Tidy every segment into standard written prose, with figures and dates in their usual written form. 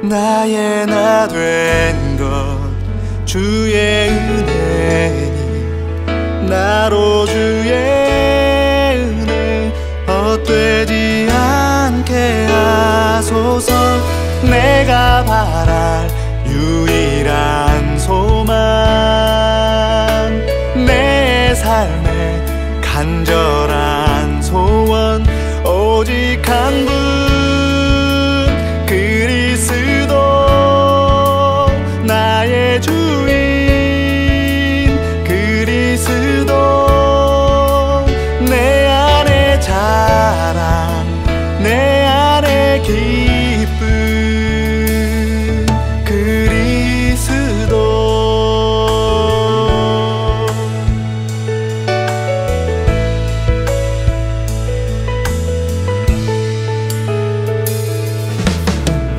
나의 나 된 것 주의 은혜니 나로 주의 은혜 헛되지 않게 하소서. 내가 바랄 유일한 소망 내 삶의 간절한 소원 오직 한 분 그리스도 나의 주인 그리스도 내 안에 자랑 내 안에 기쁨 그리스도.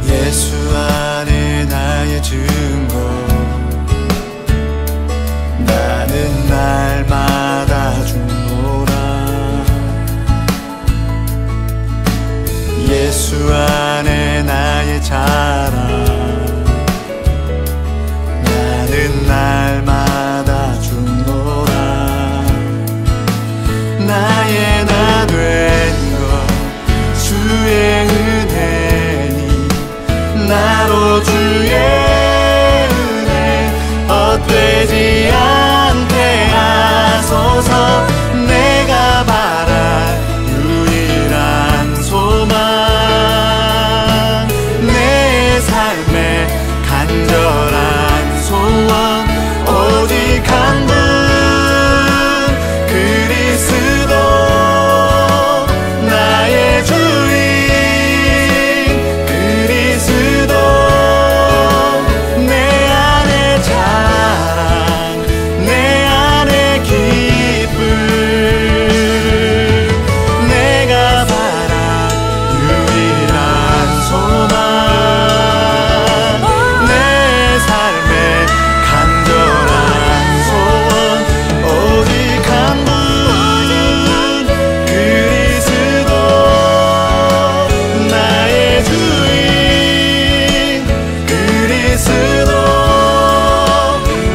예수 안에 나의 증거 나는 날마다 죽노라. 예수 안에 나의 자랑 나는 날마다 죽노라. 나의 나 된 것 주의 은혜니 나로 주의 은혜 헛되지 않게 하소서. 내가 바랄 유일한 소망 내 삶의 간절한 소원 오직 한 분 그리스도 나의 주인 그리스도 내 안에 자랑 내 안에 기쁨 내가 바란 유일한 소망 내 삶의 간절한 소원 오직 한 분 그리스도 나의 주인 그리스도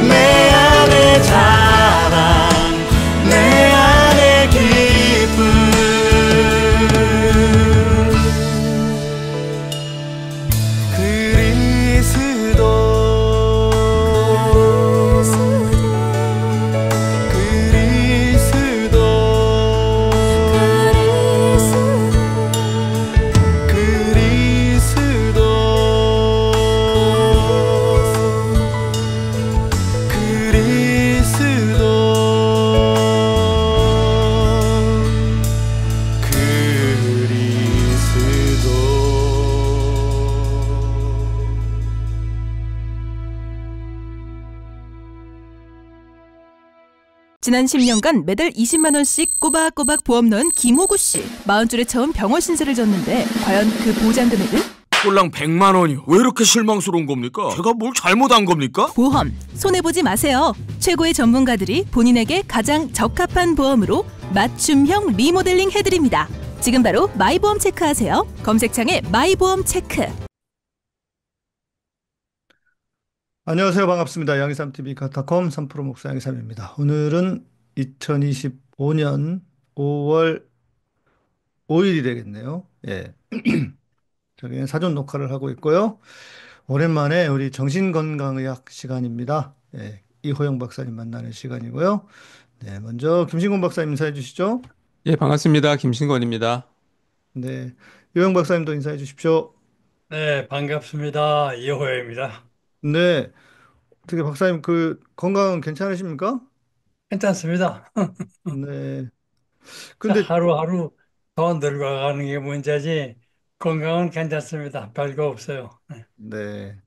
내 안에 자랑 내 안에 기쁨 그리스도 그리스도 그리스도 그리스도 지난 10년간 매달 20만 원씩 꼬박꼬박 보험 넣은 김호구 씨. 40줄에 처음 병원 신세를 졌는데 과연 그 보장 금액은? 꼴랑 100만 원이요. 왜 이렇게 실망스러운 겁니까? 제가 뭘 잘못한 겁니까? 보험 손해보지 마세요. 최고의 전문가들이 본인에게 가장 적합한 보험으로 맞춤형 리모델링 해드립니다. 지금 바로 마이보험 체크하세요. 검색창에 마이보험 체크. 안녕하세요. 반갑습니다. 양희삼TV 카타콤 3프로 목사 양희삼입니다. 오늘은 2025년 5월 5일이 되겠네요. 예. 저기 사전 녹화를 하고 있고요. 오랜만에 우리 정신건강의학 시간입니다. 예. 이호영 박사님 만나는 시간이고요. 네, 먼저 김신곤 박사님 인사해 주시죠. 예, 반갑습니다. 김신권입니다. 네. 이호영 박사님도 인사해 주십시오. 네, 반갑습니다. 이호입니다. 네. 어떻게 박사님 그 건강은 괜찮으십니까? 괜찮습니다. 네. 자, 근데 하루하루 더 늙어가는 게 문제지 건강은 괜찮습니다. 별거 없어요. 네. 네.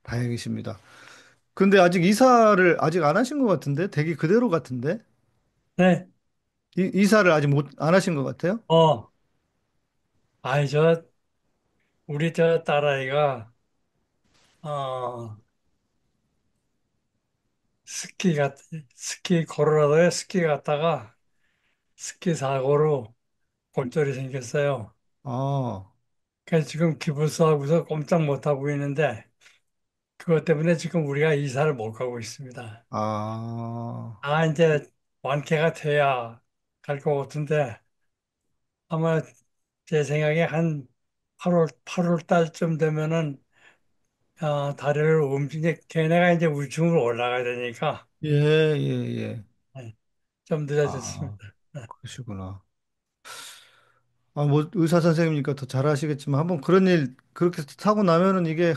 다행이십니다. 근데 아직 이사를 아직 안 하신 것 같은데? 대기 그대로 같은데? 네, 이사를 아직 안 하신 것 같아요? 어, 아이, 우리 딸아이가, 어, 스키 갔, 스키, 코로라도에 스키 갔다가 스키 사고로 골절이 생겼어요. 아, 그래서 지금 기부스하고서 꼼짝 못하고 있는데 그것 때문에 지금 우리가 이사를 못 가고 있습니다. 아, 이제 완쾌가 돼야 갈 것 같은데 아마 제 생각에 한 8월 달쯤 되면은 다리를 걔네가 이제 우층으로 올라가야 되니까 예, 예, 예. 네, 좀 아, 늦어졌습니다. 네. 그러시구나. 아, 뭐, 의사 선생님이니까 더 잘하시겠지만, 한번 그런 일, 그렇게 사고 나면은 이게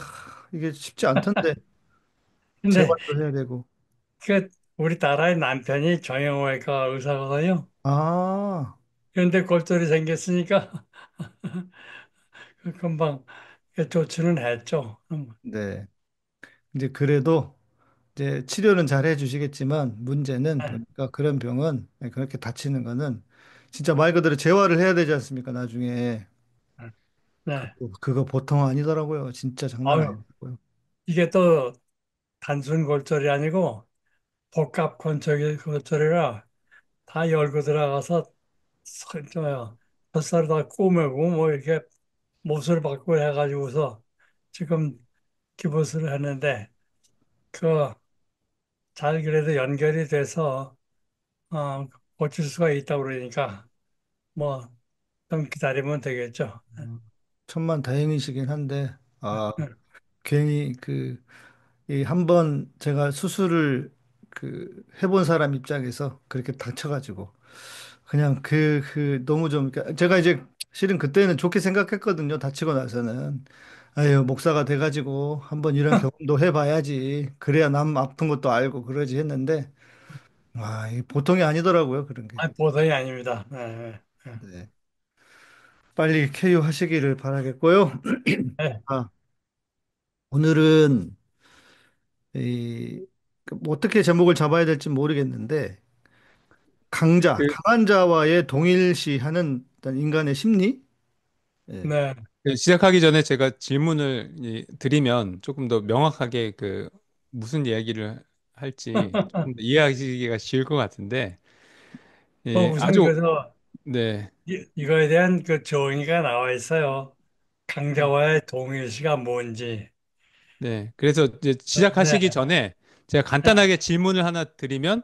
쉽지 않던데, 근데 재활도 해야 되고. 그 우리 딸아이 남편이 정형외과 의사거든요. 아, 그런데 골절이 생겼으니까 금방 조치는 했죠. 네. 이제 그래도, 이제 치료는 잘 해주시겠지만, 문제는 네, 보니까 그런 병은, 그렇게 다치는 거는, 진짜 말 그대로 재활을 해야 되지 않습니까, 나중에. 네. 네. 그거 보통 아니더라고요. 진짜 장난 아유, 아니더라고요. 이게 또 단순 골절이 아니고 복합 골절이라 다 열고 들어가서 젖살을 다 꼬매고 뭐 이렇게 못을 받고 해가지고서 지금 기부스를 했는데 그 잘 그래도 연결이 돼서 어, 고칠 수가 있다고 그러니까 뭐 좀 기다리면 되겠죠. 천만 다행이시긴 한데, 네. 괜히 이 한 번 제가 수술을 해본 사람 입장에서 그렇게 다쳐가지고, 그냥 너무 좀, 그러니까 제가 이제 실은 그때는 좋게 생각했거든요. 다치고 나서는. 아유, 목사가 돼가지고 한번 이런 경험도 해봐야지. 그래야 남 아픈 것도 알고 그러지 했는데, 이게 보통이 아니더라고요. 그런 게. 보통이 아닙니다. 네, 네, 네. 네. 빨리 쾌유하시기를 바라겠고요. 네, 아, 오늘은 뭐 어떻게 제목을 잡아야 될지 모르겠는데, 그, 강한 자와의 동일시하는 어떤 인간의 심리? 예. 네. 시작하기 전에 제가 질문을 드리면 조금 더 명확하게 무슨 이야기를 할지 조금 더 이해하시기가 쉬울 것 같은데, 우선 아주, 그래서 네, 이거에 대한 그 정의가 나와 있어요. 강자와의 동일시가 뭔지. 네. 그래서 이제 네, 시작하시기 전에 제가 간단하게 질문을 하나 드리면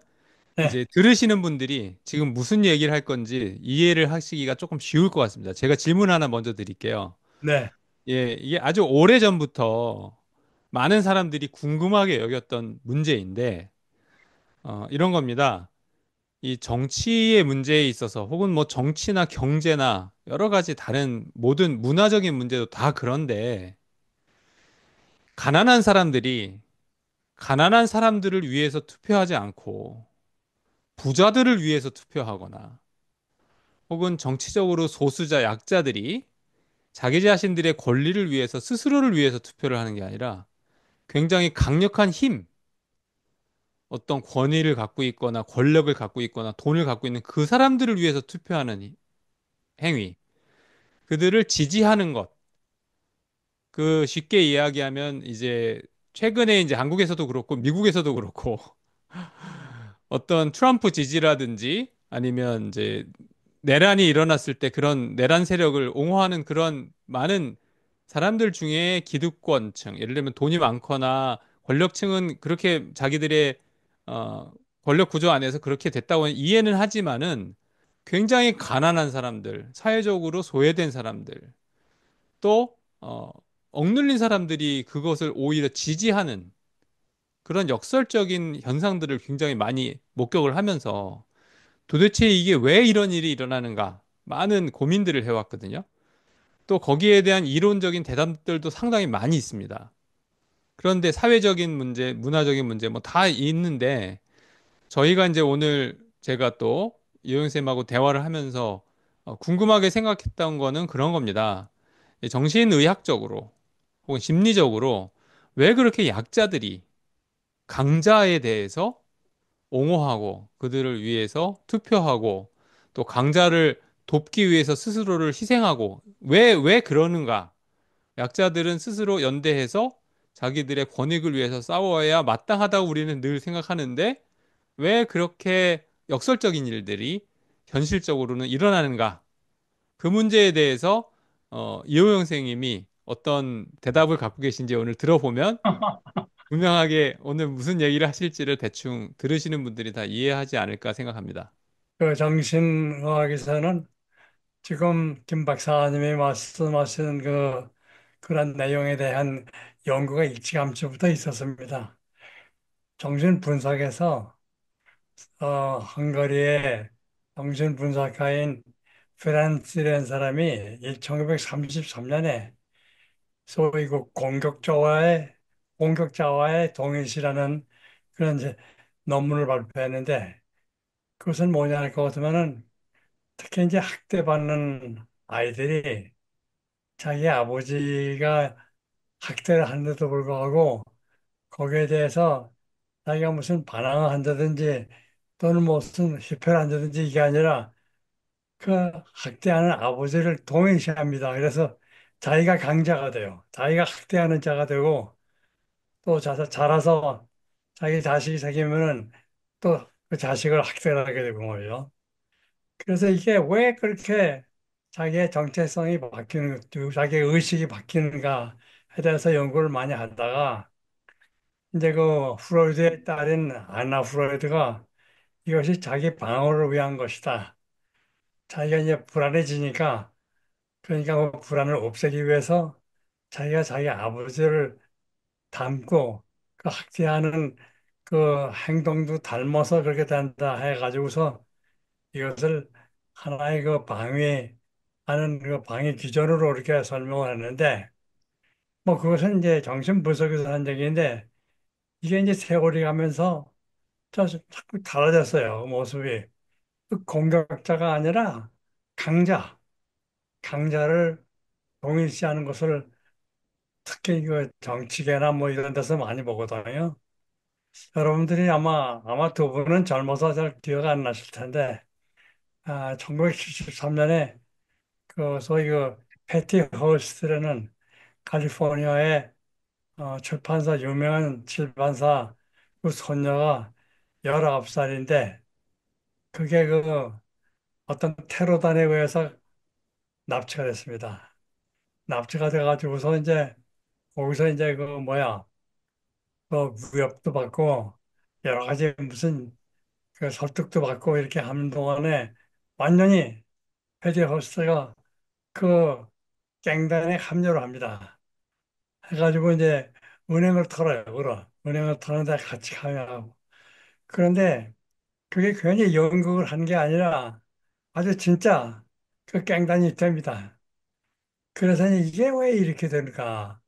네, 이제 들으시는 분들이 지금 무슨 얘기를 할 건지 이해를 하시기가 조금 쉬울 것 같습니다. 제가 질문 하나 먼저 드릴게요. 네, 예, 이게 아주 오래전부터 많은 사람들이 궁금하게 여겼던 문제인데, 이런 겁니다. 이 정치의 문제에 있어서 혹은 뭐 정치나 경제나 여러 가지 다른 모든 문화적인 문제도 다 그런데, 가난한 사람들이 가난한 사람들을 위해서 투표하지 않고 부자들을 위해서 투표하거나 혹은 정치적으로 소수자 약자들이 자기 자신들의 권리를 위해서 스스로를 위해서 투표를 하는 게 아니라 굉장히 강력한 힘, 어떤 권위를 갖고 있거나 권력을 갖고 있거나 돈을 갖고 있는 그 사람들을 위해서 투표하는 행위, 그들을 지지하는 것. 쉽게 이야기하면 이제 최근에 이제 한국에서도 그렇고 미국에서도 그렇고 어떤 트럼프 지지라든지 아니면 이제 내란이 일어났을 때 그런 내란 세력을 옹호하는 그런 많은 사람들 중에 기득권층, 예를 들면 돈이 많거나 권력층은 그렇게 자기들의 어, 권력 구조 안에서 그렇게 됐다고 이해는 하지만은 굉장히 가난한 사람들, 사회적으로 소외된 사람들, 또 억눌린 사람들이 그것을 오히려 지지하는 그런 역설적인 현상들을 굉장히 많이 목격을 하면서 도대체 이게 왜 이런 일이 일어나는가 많은 고민들을 해왔거든요. 또 거기에 대한 이론적인 대답들도 상당히 많이 있습니다. 그런데 사회적인 문제, 문화적인 문제 뭐 다 있는데 저희가 이제 오늘 제가 또 이호영 쌤하고 대화를 하면서 궁금하게 생각했던 거는 그런 겁니다. 정신의학적으로 혹은 심리적으로 왜 그렇게 약자들이 강자에 대해서 옹호하고 그들을 위해서 투표하고 또 강자를 돕기 위해서 스스로를 희생하고 왜 그러는가? 약자들은 스스로 연대해서 자기들의 권익을 위해서 싸워야 마땅하다고 우리는 늘 생각하는데 왜 그렇게 역설적인 일들이 현실적으로는 일어나는가? 그 문제에 대해서 이호영 선생님이 어떤 대답을 갖고 계신지 오늘 들어보면 분명하게 오늘 무슨 얘기를 하실지를 대충 들으시는 분들이 다 이해하지 않을까 생각합니다. 그 정신의학에서는 지금 김 박사님이 말씀하신 그런 내용에 대한 연구가 일찌감치부터 있었습니다. 정신분석에서 헝가리의 정신분석가인 페란츠라는 사람이 1933년에 소위 그 공격자와의 동일시라는 그런 이제 논문을 발표했는데 그것은 뭐냐 할 것 같으면은 특히 이제 학대받는 아이들이 자기 아버지가 학대를 하는데도 불구하고 거기에 대해서 자기가 무슨 반항을 한다든지 또는 무슨 실패를 한다든지 이게 아니라 그 학대하는 아버지를 동일시합니다. 그래서 자기가 강자가 돼요. 자기가 학대하는 자가 되고 또 자라서 자기 자식이 생기면은 또 그 자식을 학대를 하게 되고 말이죠. 그래서 이게 왜 그렇게 자기의 정체성이 바뀌는 것도 자기의 의식이 바뀌는가에 대해서 연구를 많이 하다가 이제 그 프로이드의 딸인 아나 프로이드가 이것이 자기 방어를 위한 것이다. 자기가 이제 불안해지니까 그러니까 그 불안을 없애기 위해서 자기가 자기 아버지를 닮고 그 학대하는 그 행동도 닮아서 그렇게 된다 해가지고서 이것을 하나의 그 방위하는 그 방위 기준으로 이렇게 설명을 했는데 뭐 그것은 이제 정신분석에서 한 얘기인데 이게 이제 세월이 가면서 자꾸 달라졌어요. 그 모습이. 그 공격자가 아니라 강자, 강자를 동일시하는 것을 특히 그 정치계나 뭐 이런 데서 많이 보거든요. 여러분들이 아마 두 분은 젊어서 잘 기억 안 나실 텐데, 1973년에 그 소위 그 패티 허스트라는 캘리포니아의 출판사 유명한 출판사 그 손녀가 19살인데 그게 그 어떤 테러단에 의해서 납치가 됐습니다. 납치가 돼가지고서 이제 거기서 이제 그 뭐야 그 위협도 받고 여러 가지 무슨 그 설득도 받고 이렇게 하는 동안에 완전히 패티 허스트가 그 갱단에 합류를 합니다. 해가지고 이제 은행을 털어요. 그럼 은행을 터는데 같이 가요. 그런데 그게 괜히 연극을 한 게 아니라 아주 진짜 그 갱단이 됩니다. 그래서 이게 왜 이렇게 될까?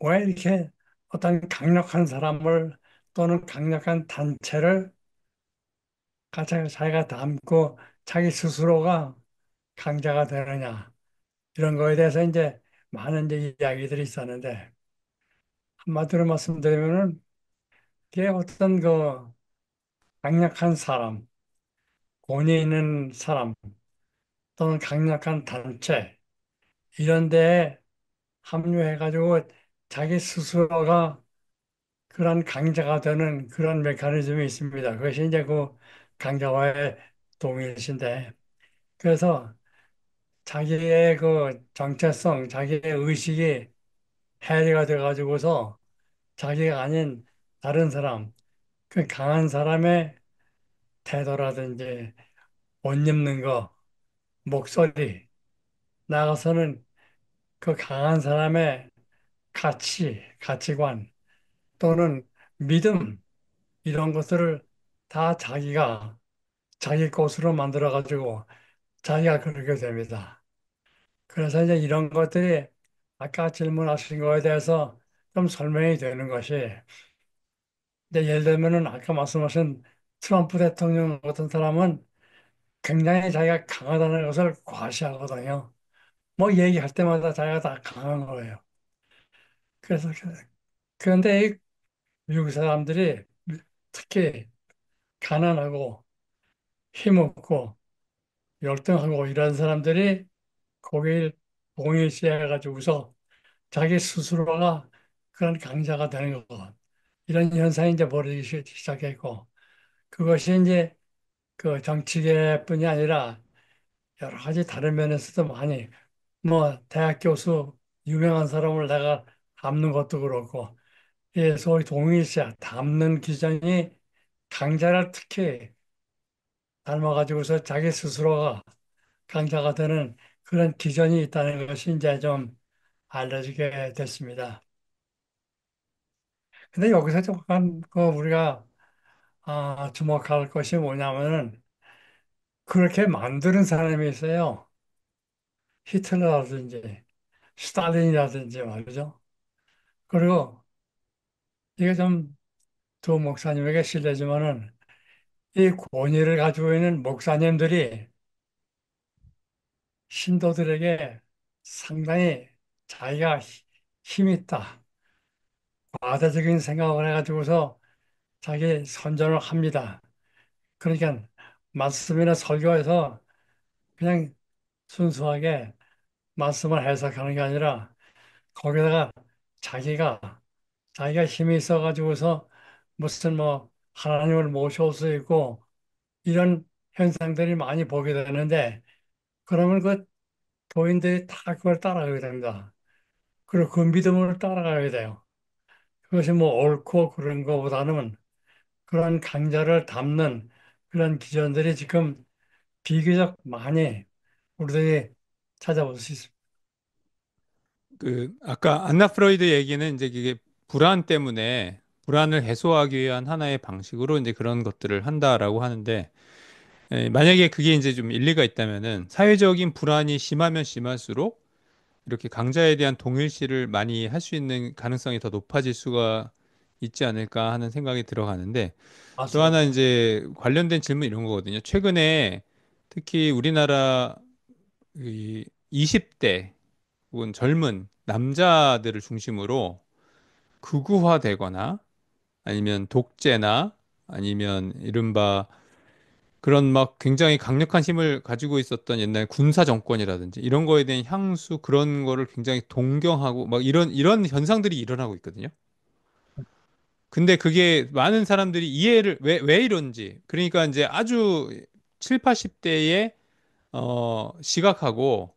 왜 이렇게 어떤 강력한 사람을 또는 강력한 단체를 자기가 담고 자기 스스로가 강자가 되느냐 이런 거에 대해서 이제 많은 이제 이야기들이 있었는데 한마디로 말씀드리면은 이게 어떤 그 강력한 사람, 권위 있는 사람 또는 강력한 단체 이런 데에 합류해가지고 자기 스스로가 그런 강자가 되는 그런 메커니즘이 있습니다. 그것이 이제 그 강자와의 동일신데 그래서 자기의 그 정체성, 자기의 의식이 해리가 돼가지고서 자기가 아닌 다른 사람, 그 강한 사람의 태도라든지 옷 입는 거, 목소리, 나가서는 그 강한 사람의 가치관 또는 믿음 이런 것들을 다 자기 것으로 만들어 가지고 자기가 그렇게 됩니다. 그래서 이제 이런 것들이 아까 질문하신 거에 대해서 좀 설명이 되는 것이 이제 예를 들면은 아까 말씀하신 트럼프 대통령 같은 사람은 굉장히 자기가 강하다는 것을 과시하거든요. 뭐 얘기할 때마다 자기가 다 강한 거예요. 그래서 그런데 이 미국 사람들이 특히 가난하고 힘없고 열등하고 이런 사람들이 거기에 동일시해가지고서 자기 스스로가 그런 강자가 되는 것. 이런 현상이 이제 벌어지기 시작했고, 그것이 이제 그 정치계뿐이 아니라 여러 가지 다른 면에서도 많이 뭐 대학 교수 유명한 사람을 내가 닮는 것도 그렇고 이 소위 동일시 닮는 기전이 강자를 특히 닮아가지고서 자기 스스로가 강자가 되는 그런 기전이 있다는 것이 이제 좀 알려지게 됐습니다. 근데 여기서 조금 그 우리가 주목할 것이 뭐냐면은 그렇게 만드는 사람이 있어요. 히틀러라든지 스탈린이라든지 말이죠. 그리고 이게 좀 두 목사님에게 실례지만은 이 권위를 가지고 있는 목사님들이 신도들에게 상당히 자기가 힘 있다, 과다적인 생각을 해가지고서 자기 선전을 합니다. 그러니까 말씀이나 설교에서 그냥 순수하게 말씀을 해석하는 게 아니라 거기다가 자기가 자기가 힘이 있어가지고서 무슨 뭐 하나님을 모셔올 수 있고 이런 현상들이 많이 보게 되는데 그러면 그 교인들이 다 그걸 따라가게 됩니다. 그리고 그 믿음을 따라가게 돼요. 그것이 뭐 옳고 그런 것보다는 그런 강자를 담는 그런 기전들이 지금 비교적 많이 우리들이 찾아볼 수 있습니다. 그 아까 안나 프로이드 얘기는 이제 그게 불안 때문에 불안을 해소하기 위한 하나의 방식으로 이제 그런 것들을 한다라고 하는데 만약에 그게 이제 좀 일리가 있다면은 사회적인 불안이 심하면 심할수록 이렇게 강자에 대한 동일시를 많이 할 수 있는 가능성이 더 높아질 수가 있지 않을까 하는 생각이 들어가는데 또 하나 맞습니다. 이제 관련된 질문 이런 거거든요. 최근에 특히 우리나라 이 20대 혹은 젊은 남자들을 중심으로 극우화되거나 아니면 독재나 아니면 이른바 그런 막 굉장히 강력한 힘을 가지고 있었던 옛날 군사 정권이라든지 이런 거에 대한 향수 그런 거를 굉장히 동경하고 막 이런 현상들이 일어나고 있거든요. 근데 그게 많은 사람들이 이해를 왜 이런지 그러니까 이제 아주 7, 80대의 시각하고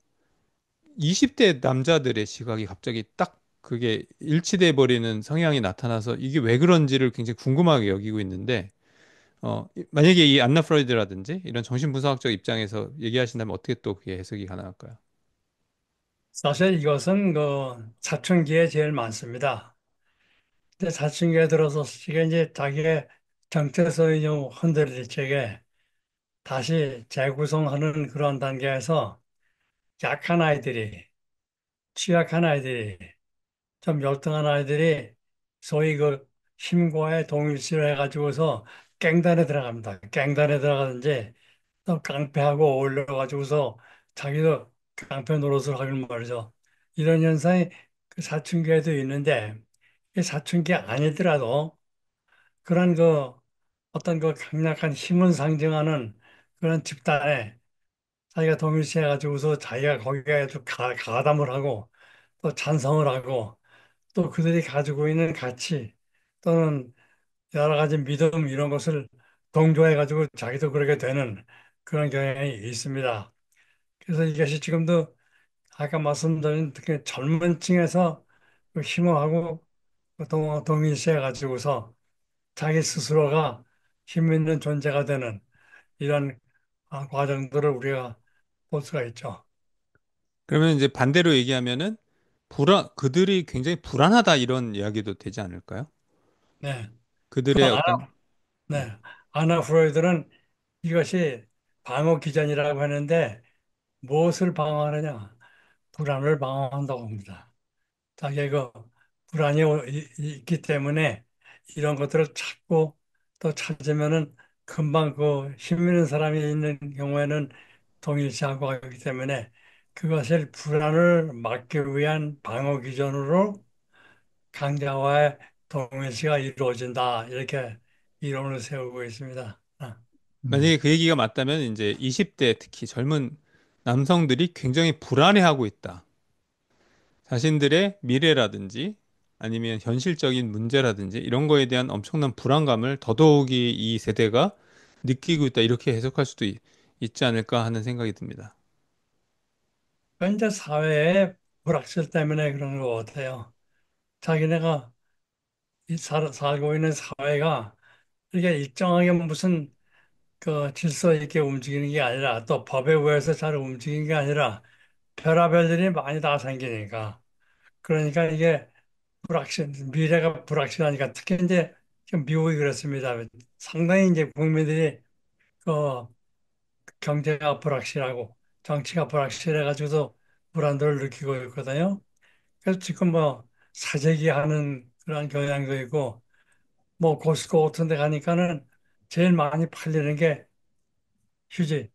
20대 남자들의 시각이 갑자기 딱 그게 일치돼 버리는 성향이 나타나서 이게 왜 그런지를 굉장히 궁금하게 여기고 있는데 만약에 이 안나 프로이드라든지 이런 정신분석학적 입장에서 얘기하신다면 어떻게 또 그게 해석이 가능할까요? 사실 이것은 그 사춘기에 제일 많습니다. 근데 사춘기에 들어서 이게 이제 자기의 정체성이 좀 흔들릴 적에 다시 재구성하는 그런 단계에서 약한 아이들이, 취약한 아이들이, 좀 열등한 아이들이 소위 그 힘과의 동일시를 해가지고서 갱단에 들어갑니다. 갱단에 들어가든지 또 깡패하고 어울려가지고서 자기도 깡패 노릇을 하는 말이죠. 이런 현상이 그 사춘기에도 있는데 이 사춘기 아니더라도 그런 그 어떤 그 강력한 힘을 상징하는 그런 집단에 자기가 동일시해가지고서 자기가 거기에 좀 가담을 하고 또 찬성을 하고 또 그들이 가지고 있는 가치 또는 여러 가지 믿음 이런 것을 동조해가지고 자기도 그렇게 되는 그런 경향이 있습니다. 그래서 이것이 지금도 아까 말씀드린 특히 젊은 층에서 그 힘을 동일시해 가지고서 자기 스스로가 힘 있는 존재가 되는 이런 과정들을 우리가 볼 수가 있죠. 그러면 이제 반대로 얘기하면은 그들이 굉장히 불안하다 이런 이야기도 되지 않을까요? 네. 그 그들의 어떤 네. 네. 아나 프로이드는 이것이 방어 기전이라고 하는데 무엇을 방어하느냐? 불안을 방어한다고 합니다. 자기의 그 불안이 있기 때문에 이런 것들을 찾고 또 찾으면은 금방 그 힘 있는 사람이 있는 경우에는 동일시하고 하기 때문에 그것을 불안을 막기 위한 방어 기전으로 강자와의 동일시가 이루어진다. 이렇게 이론을 세우고 있습니다. 만약에 그 얘기가 맞다면 이제 20대 특히 젊은 남성들이 굉장히 불안해하고 있다. 자신들의 미래라든지 아니면 현실적인 문제라든지 이런 거에 대한 엄청난 불안감을 더더욱이 이 세대가 느끼고 있다. 이렇게 해석할 수도 있지 않을까 하는 생각이 듭니다. 이제 사회의 불확실 때문에 그런 것 같아요. 자기네가 살고 있는 사회가 이게 일정하게 무슨 그 질서 있게 움직이는 게 아니라 또 법에 의해서 잘 움직이는 게 아니라 별의별 일이 많이 다 생기니까 그러니까 이게 미래가 불확실하니까 특히 이제 지금 미국이 그렇습니다. 상당히 이제 국민들이 그 경제가 불확실하고 정치가 불확실해가지고도 불안도를 느끼고 있거든요. 그래서 지금 뭐 사재기하는 그런 경향도 있고 뭐 고스코 같은 데 가니까는 제일 많이 팔리는 게 휴지,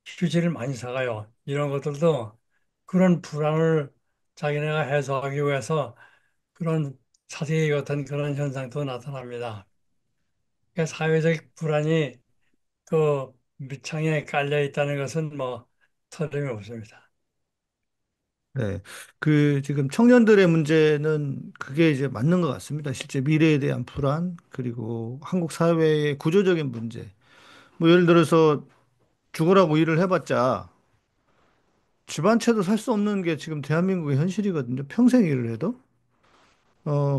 휴지를 많이 사가요. 이런 것들도 그런 불안을 자기네가 해소하기 위해서 그런 사재기 같은 그런 현상도 나타납니다. 그러니까 사회적 불안이 그 밑창에 깔려 있다는 것은 뭐 틀림없습니다. 네. 그 지금 청년들의 문제는 그게 이제 맞는 것 같습니다. 실제 미래에 대한 불안, 그리고 한국 사회의 구조적인 문제. 뭐 예를 들어서 죽으라고 일을 해봤자 집 한 채도 살 수 없는 게 지금 대한민국의 현실이거든요. 평생 일을 해도.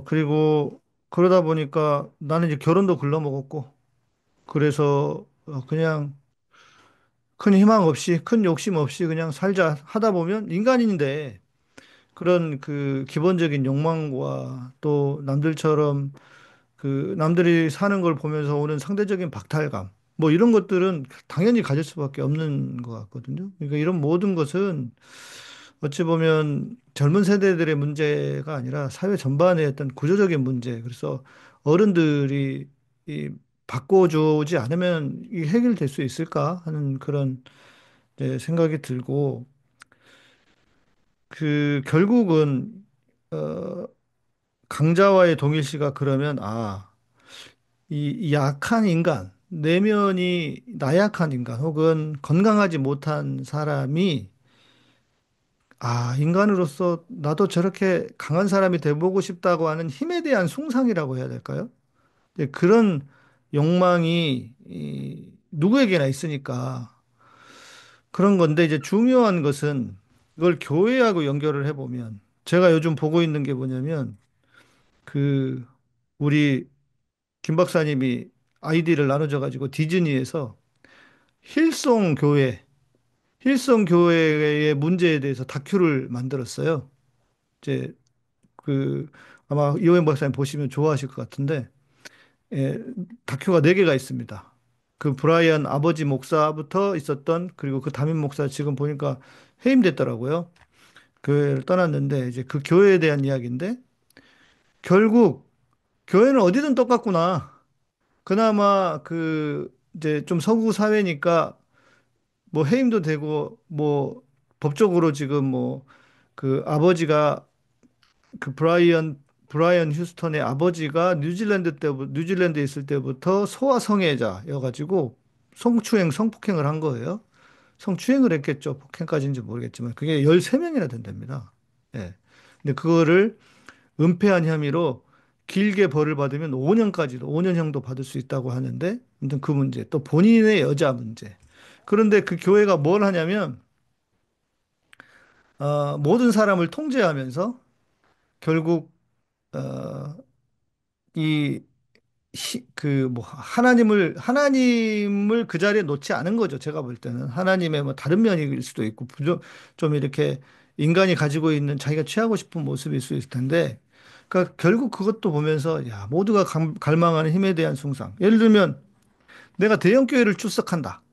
그리고 그러다 보니까 나는 이제 결혼도 글러먹었고, 그래서 그냥 큰 희망 없이, 큰 욕심 없이 그냥 살자 하다 보면 인간인데 그런 그 기본적인 욕망과 또 남들처럼 그 남들이 사는 걸 보면서 오는 상대적인 박탈감, 뭐 이런 것들은 당연히 가질 수밖에 없는 것 같거든요. 그러니까 이런 모든 것은 어찌 보면 젊은 세대들의 문제가 아니라 사회 전반의 어떤 구조적인 문제. 그래서 어른들이 이 바꿔주지 않으면 이 해결될 수 있을까 하는 그런 생각이 들고, 그 결국은 어 강자와의 동일시가 그러면 이 약한 인간, 내면이 나약한 인간 혹은 건강하지 못한 사람이 인간으로서 나도 저렇게 강한 사람이 돼보고 싶다고 하는 힘에 대한 숭상이라고 해야 될까요? 그런 욕망이 누구에게나 있으니까 그런 건데, 이제 중요한 것은 이걸 교회하고 연결을 해보면 제가 요즘 보고 있는 게 뭐냐면, 그 우리 김 박사님이 아이디를 나눠줘 가지고 디즈니에서 힐송 교회, 힐송 교회의 문제에 대해서 다큐를 만들었어요. 이제 그 아마 이호영 박사님 보시면 좋아하실 것 같은데, 예, 다큐가 네 개가 있습니다. 그 브라이언 아버지 목사부터 있었던, 그리고 그 담임 목사 지금 보니까 해임됐더라고요. 교회를 떠났는데 이제 그 교회에 대한 이야기인데, 결국 교회는 어디든 똑같구나. 그나마 그 이제 좀 서구 사회니까 뭐 해임도 되고 뭐 법적으로 지금 뭐 그 아버지가 그 브라이언 휴스턴의 아버지가 뉴질랜드에 있을 때부터 소아 성애자여가지고 성폭행을 한 거예요. 성추행을 했겠죠. 폭행까지인지 모르겠지만 그게 13명이나 된답니다. 예. 근데 그거를 은폐한 혐의로 길게 벌을 받으면 5년형도 받을 수 있다고 하는데, 아무튼 그 문제, 또 본인의 여자 문제. 그런데 그 교회가 뭘 하냐면, 모든 사람을 통제하면서 결국, 어, 이, 뭐, 하나님을 그 자리에 놓지 않은 거죠. 제가 볼 때는. 하나님의 뭐 다른 면일 수도 있고, 좀 이렇게 인간이 가지고 있는 자기가 취하고 싶은 모습일 수 있을 텐데, 그러니까 결국 그것도 보면서, 야, 모두가 갈망하는 힘에 대한 숭상. 예를 들면, 내가 대형 교회를 출석한다.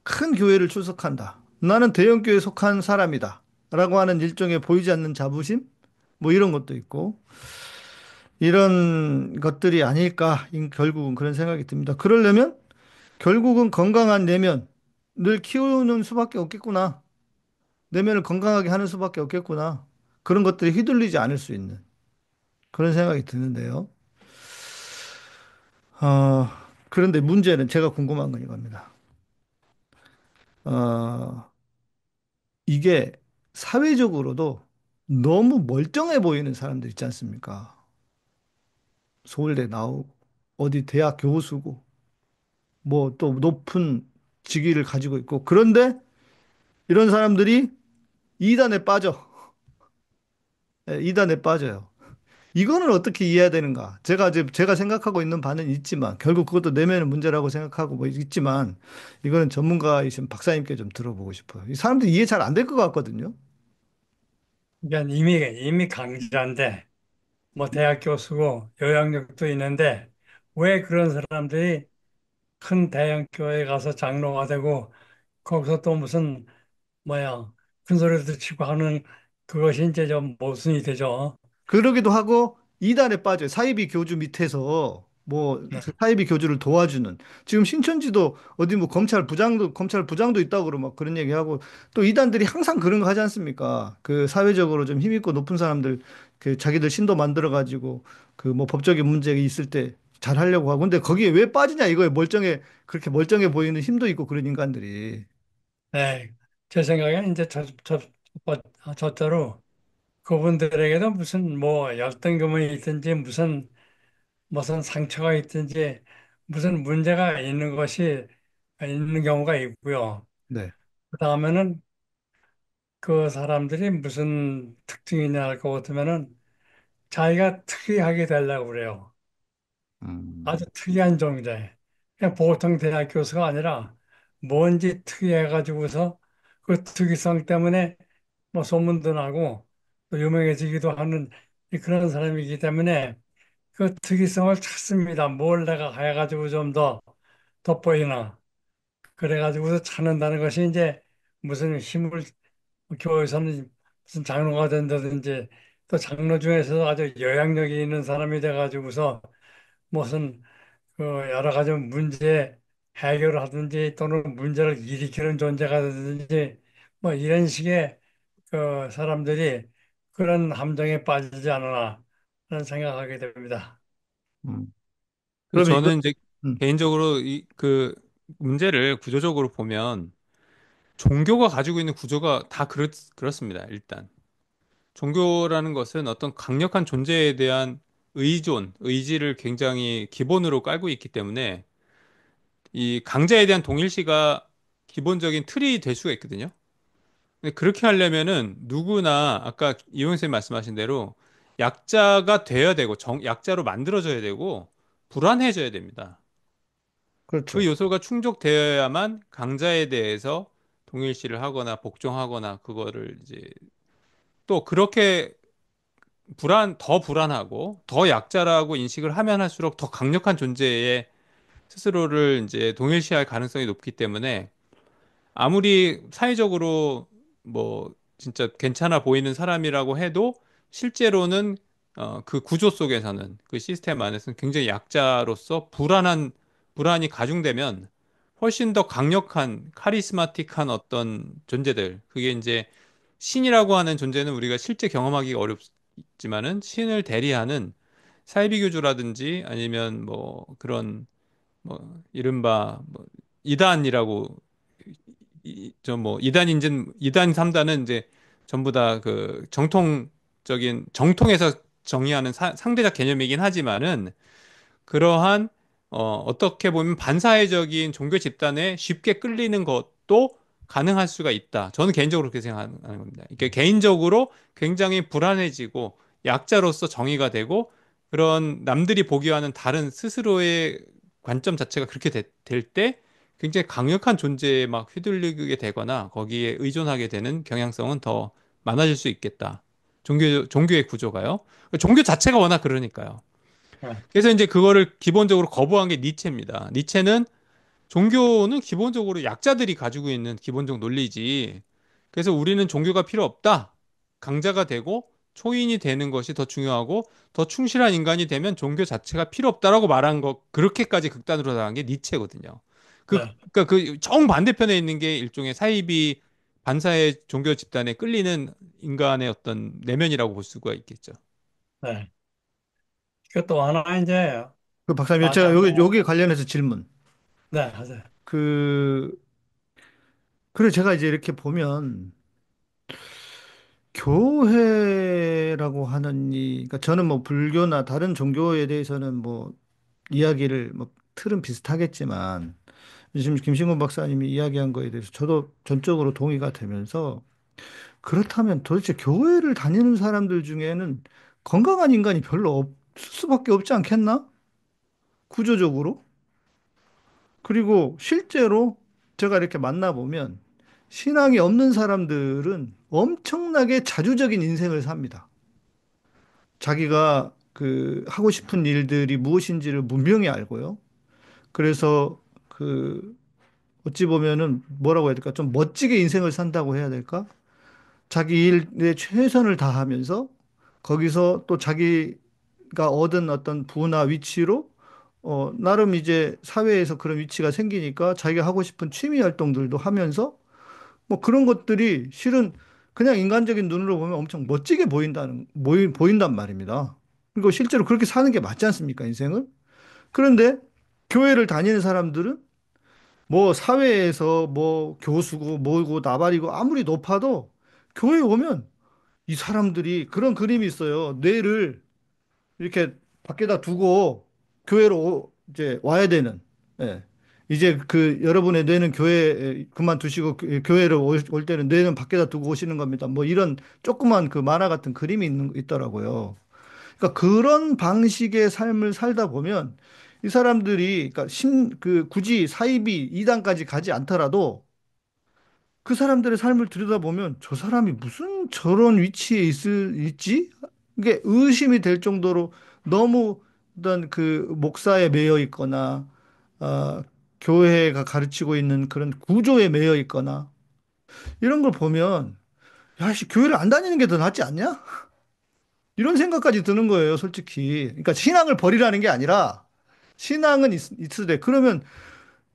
큰 교회를 출석한다. 나는 대형 교회에 속한 사람이다. 라고 하는 일종의 보이지 않는 자부심? 뭐 이런 것도 있고, 이런 것들이 아닐까, 결국은 그런 생각이 듭니다. 그러려면 결국은 건강한 내면을 키우는 수밖에 없겠구나. 내면을 건강하게 하는 수밖에 없겠구나. 그런 것들이 휘둘리지 않을 수 있는 그런 생각이 드는데요. 어, 그런데 문제는, 제가 궁금한 건 이겁니다. 어, 이게 사회적으로도 너무 멀쩡해 보이는 사람들 있지 않습니까? 서울대 나오고, 어디 대학 교수고, 뭐 또 높은 직위를 가지고 있고, 그런데 이런 사람들이 이단에 빠져. 예, 이단에 빠져요. 이거는 어떻게 이해해야 되는가? 제가 생각하고 있는 바는 있지만, 결국 그것도 내면의 문제라고 생각하고 뭐 있지만, 이거는 전문가이신 박사님께 좀 들어보고 싶어요. 이 사람들이 이해 잘 안 될 것 같거든요. 그러니까 이미 강자인데, 뭐 대학 교수고 요양력도 있는데, 왜 그런 사람들이 큰 대형 교회에 가서 장로가 되고, 거기서 또 무슨, 뭐야, 큰 소리도 치고 하는 그것이 이제 좀 모순이 되죠. 그러기도 하고 이단에 빠져요. 사이비 교주 밑에서 뭐 네. 그 사이비 교주를 도와주는 지금 신천지도 어디 뭐 검찰 부장도 있다고 그러고 막 그런 얘기하고 또 이단들이 항상 그런 거 하지 않습니까? 그 사회적으로 좀 힘 있고 높은 사람들 그 자기들 신도 만들어 가지고 그 뭐 법적인 문제 있을 때 잘 하려고 하고 근데 거기에 왜 빠지냐 이거에 그렇게 멀쩡해 보이는 힘도 있고 그런 인간들이 네. 제 생각에 이제 저대로 그분들에게도 무슨 뭐 열등감이 있든지 무슨 상처가 있든지 무슨 문제가 있는 경우가 있고요. 네. 그 다음에는 그 사람들이 무슨 특징이냐 할 것 같으면은 자기가 특이하게 되려고 그래요. 아주 음. 특이한 존재. 그냥 보통 대학 교수가 아니라 뭔지 특이해가지고서 그 특이성 때문에 뭐 소문도 나고 또 유명해지기도 하는 그런 사람이기 때문에 그 특이성을 찾습니다. 뭘 내가 해가지고 좀 더 돋보이나. 그래가지고서 찾는다는 것이 이제 무슨 힘을 교회에서는 무슨 장로가 된다든지 또 장로 중에서도 아주 영향력이 있는 사람이 돼가지고서 무슨 그 여러 가지 문제 해결을 하든지 또는 문제를 일으키는 존재가 되든지 뭐 이런 식의 그 사람들이 그런 함정에 빠지지 않으나 라는 생각하게 됩니다. 음. 그 그러면 이거 저는 이제 음. 개인적으로 이 그 문제를 구조적으로 보면 종교가 가지고 있는 구조가 다 그렇습니다. 일단 종교라는 것은 어떤 강력한 존재에 대한 의지를 굉장히 기본으로 깔고 있기 때문에 이 강자에 대한 동일시가 기본적인 틀이 될 수가 있거든요. 근데 그렇게 하려면은 누구나 아까 이용 선생님 말씀하신 대로 약자가 돼야 되고 약자로 만들어져야 되고 불안해져야 됩니다. 그 그렇죠. 요소가 충족되어야만 강자에 대해서 동일시를 하거나 복종하거나 그거를 이제 또 그렇게 더 불안하고 더 약자라고 인식을 하면 할수록 더 강력한 존재에 스스로를 이제 동일시할 가능성이 높기 때문에 아무리 사회적으로 뭐 진짜 괜찮아 보이는 사람이라고 해도 실제로는 그 구조 속에서는 그 시스템 안에서는 굉장히 약자로서 불안이 가중되면 훨씬 더 강력한 카리스마틱한 어떤 존재들 그게 이제 신이라고 하는 존재는 우리가 실제 경험하기가 어렵지만은 신을 대리하는 사이비교주라든지 아니면 뭐 그런 뭐 이른바 뭐 이단이라고 저 뭐 이단 3단은 이제 전부 다 그 정통에서 정의하는 상대적 개념이긴 하지만은 그러한 어떻게 보면 반사회적인 종교 집단에 쉽게 끌리는 것도 가능할 수가 있다. 저는 개인적으로 그렇게 생각하는 겁니다. 이게 개인적으로 굉장히 불안해지고 약자로서 정의가 되고 그런 남들이 보기와는 다른 스스로의 관점 자체가 그렇게 될 때 굉장히 강력한 존재에 막 휘둘리게 되거나 거기에 의존하게 되는 경향성은 더 많아질 수 있겠다. 종교의 구조가요. 종교 자체가 워낙 그러니까요. 네, 그래서 이제 그거를 기본적으로 거부한 게 니체입니다. 니체는 종교는 기본적으로 약자들이 가지고 있는 기본적 논리지. 그래서 우리는 종교가 필요 없다. 강자가 되고 초인이 되는 것이 더 중요하고 더 충실한 인간이 되면 종교 자체가 필요 없다라고 말한 거 그렇게까지 극단으로 나간 게 니체거든요. 네, 그러니까 그 정반대편에 있는 게 일종의 사이비 반사의 종교 집단에 끌리는 인간의 어떤 내면이라고 볼 수가 있겠죠. 네. 그또 하나 이제 그 박사님, 제가 맞아요. 여기에 관련해서 질문. 네, 하세요. 그, 그래, 제가 이제 이렇게 보면, 교회라고 하는 그러니까 저는 뭐 불교나 다른 종교에 대해서는 뭐 이야기를 뭐 틀은 비슷하겠지만, 지금 김신곤 박사님이 이야기한 거에 대해서 저도 전적으로 동의가 되면서, 그렇다면 도대체 교회를 다니는 사람들 중에는 건강한 인간이 별로 없을 수밖에 없지 않겠나? 구조적으로? 그리고 실제로 제가 이렇게 만나보면 신앙이 없는 사람들은 엄청나게 자주적인 인생을 삽니다. 자기가 그 하고 싶은 일들이 무엇인지를 분명히 알고요. 그래서 그 어찌 보면은 뭐라고 해야 될까? 좀 멋지게 인생을 산다고 해야 될까? 자기 일에 최선을 다하면서 거기서 또 자기가 얻은 어떤 부나 위치로 나름 이제 사회에서 그런 위치가 생기니까 자기가 하고 싶은 취미 활동들도 하면서 뭐 그런 것들이 실은 그냥 인간적인 눈으로 보면 엄청 멋지게 보인단 말입니다. 그리고 실제로 그렇게 사는 게 맞지 않습니까, 인생을? 그런데 교회를 다니는 사람들은 뭐 사회에서 뭐 교수고 뭐고 나발이고 아무리 높아도 교회에 오면 이 사람들이 그런 그림이 있어요. 뇌를 이렇게 밖에다 두고 이제 와야 되는. 예. 이제 그 여러분의 뇌는 교회 그만두시고 교회를 올 때는 뇌는 밖에다 두고 오시는 겁니다. 뭐 이런 조그만 그 만화 같은 그림이 있더라고요. 그러니까 그런 방식의 삶을 살다 보면 이 사람들이 그러니까 굳이 사이비 이단까지 가지 않더라도 그 사람들의 삶을 들여다보면 저 사람이 무슨 저런 위치에 있지? 이게 의심이 될 정도로 너무 어떤 그 목사에 매여 있거나, 아, 교회가 가르치고 있는 그런 구조에 매여 있거나, 이런 걸 보면, 야, 씨, 교회를 안 다니는 게 더 낫지 않냐? 이런 생각까지 드는 거예요, 솔직히. 그러니까 신앙을 버리라는 게 아니라, 신앙은 있으되, 그러면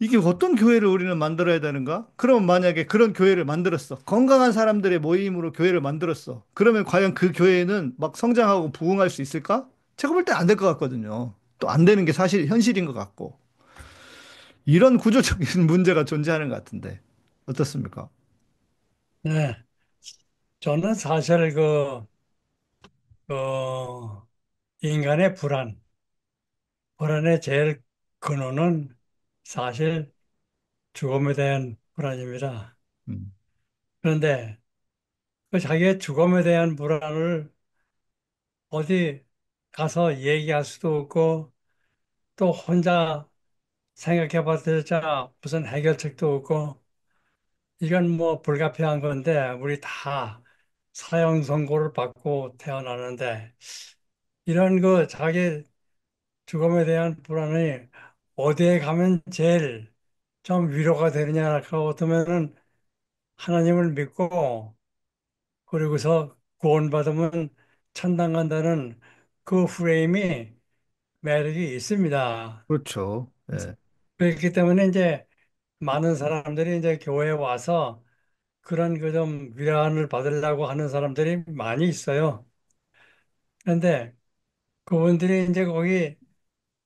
이게 어떤 교회를 우리는 만들어야 되는가? 그러면 만약에 그런 교회를 만들었어. 건강한 사람들의 모임으로 교회를 만들었어. 그러면 과연 그 교회는 막 성장하고 부흥할 수 있을까? 제가 볼 때 안 될 것 같거든요. 또 안 되는 게 사실 현실인 것 같고. 이런 구조적인 문제가 존재하는 것 같은데. 어떻습니까? 네. 저는 사실 그 인간의 불안의 제일 근원은 사실 죽음에 대한 불안입니다. 음, 그런데 그 자기의 죽음에 대한 불안을 어디 가서 얘기할 수도 없고 또 혼자 생각해 봤자 무슨 해결책도 없고 이건 뭐 불가피한 건데 우리 다 사형 선고를 받고 태어나는데 이런 그 자기 죽음에 대한 불안이 어디에 가면 제일 좀 위로가 되느냐 그렇다면은 하나님을 믿고 그리고서 구원받으면 천당 간다는 그 프레임이 매력이 있습니다. 그렇죠. 예. 그렇기 때문에 이제 많은 사람들이 이제 교회에 와서 그런 그 좀 위안을 받으려고 하는 사람들이 많이 있어요. 그런데 그분들이 이제 거기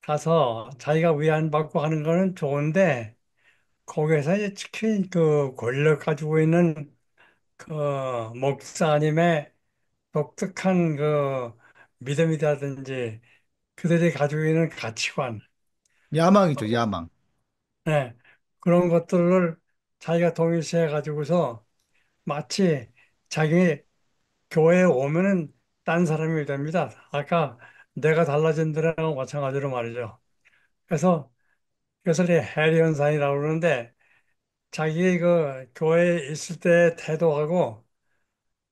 가서 자기가 위안받고 하는 거는 좋은데 거기에서 이제 특히 그 권력 가지고 있는 그 목사님의 독특한 그 믿음이라든지 그들이 가지고 있는 가치관, 야망이죠, 야망. 네, 그런 것들을 자기가 동일시해 가지고서 마치 자기 교회에 오면은 딴 사람이 됩니다. 아까 내가 달라진 데랑 마찬가지로 말이죠. 그래서 그것을 해리 현상이라고 그러는데 자기 그 교회에 있을 때 태도하고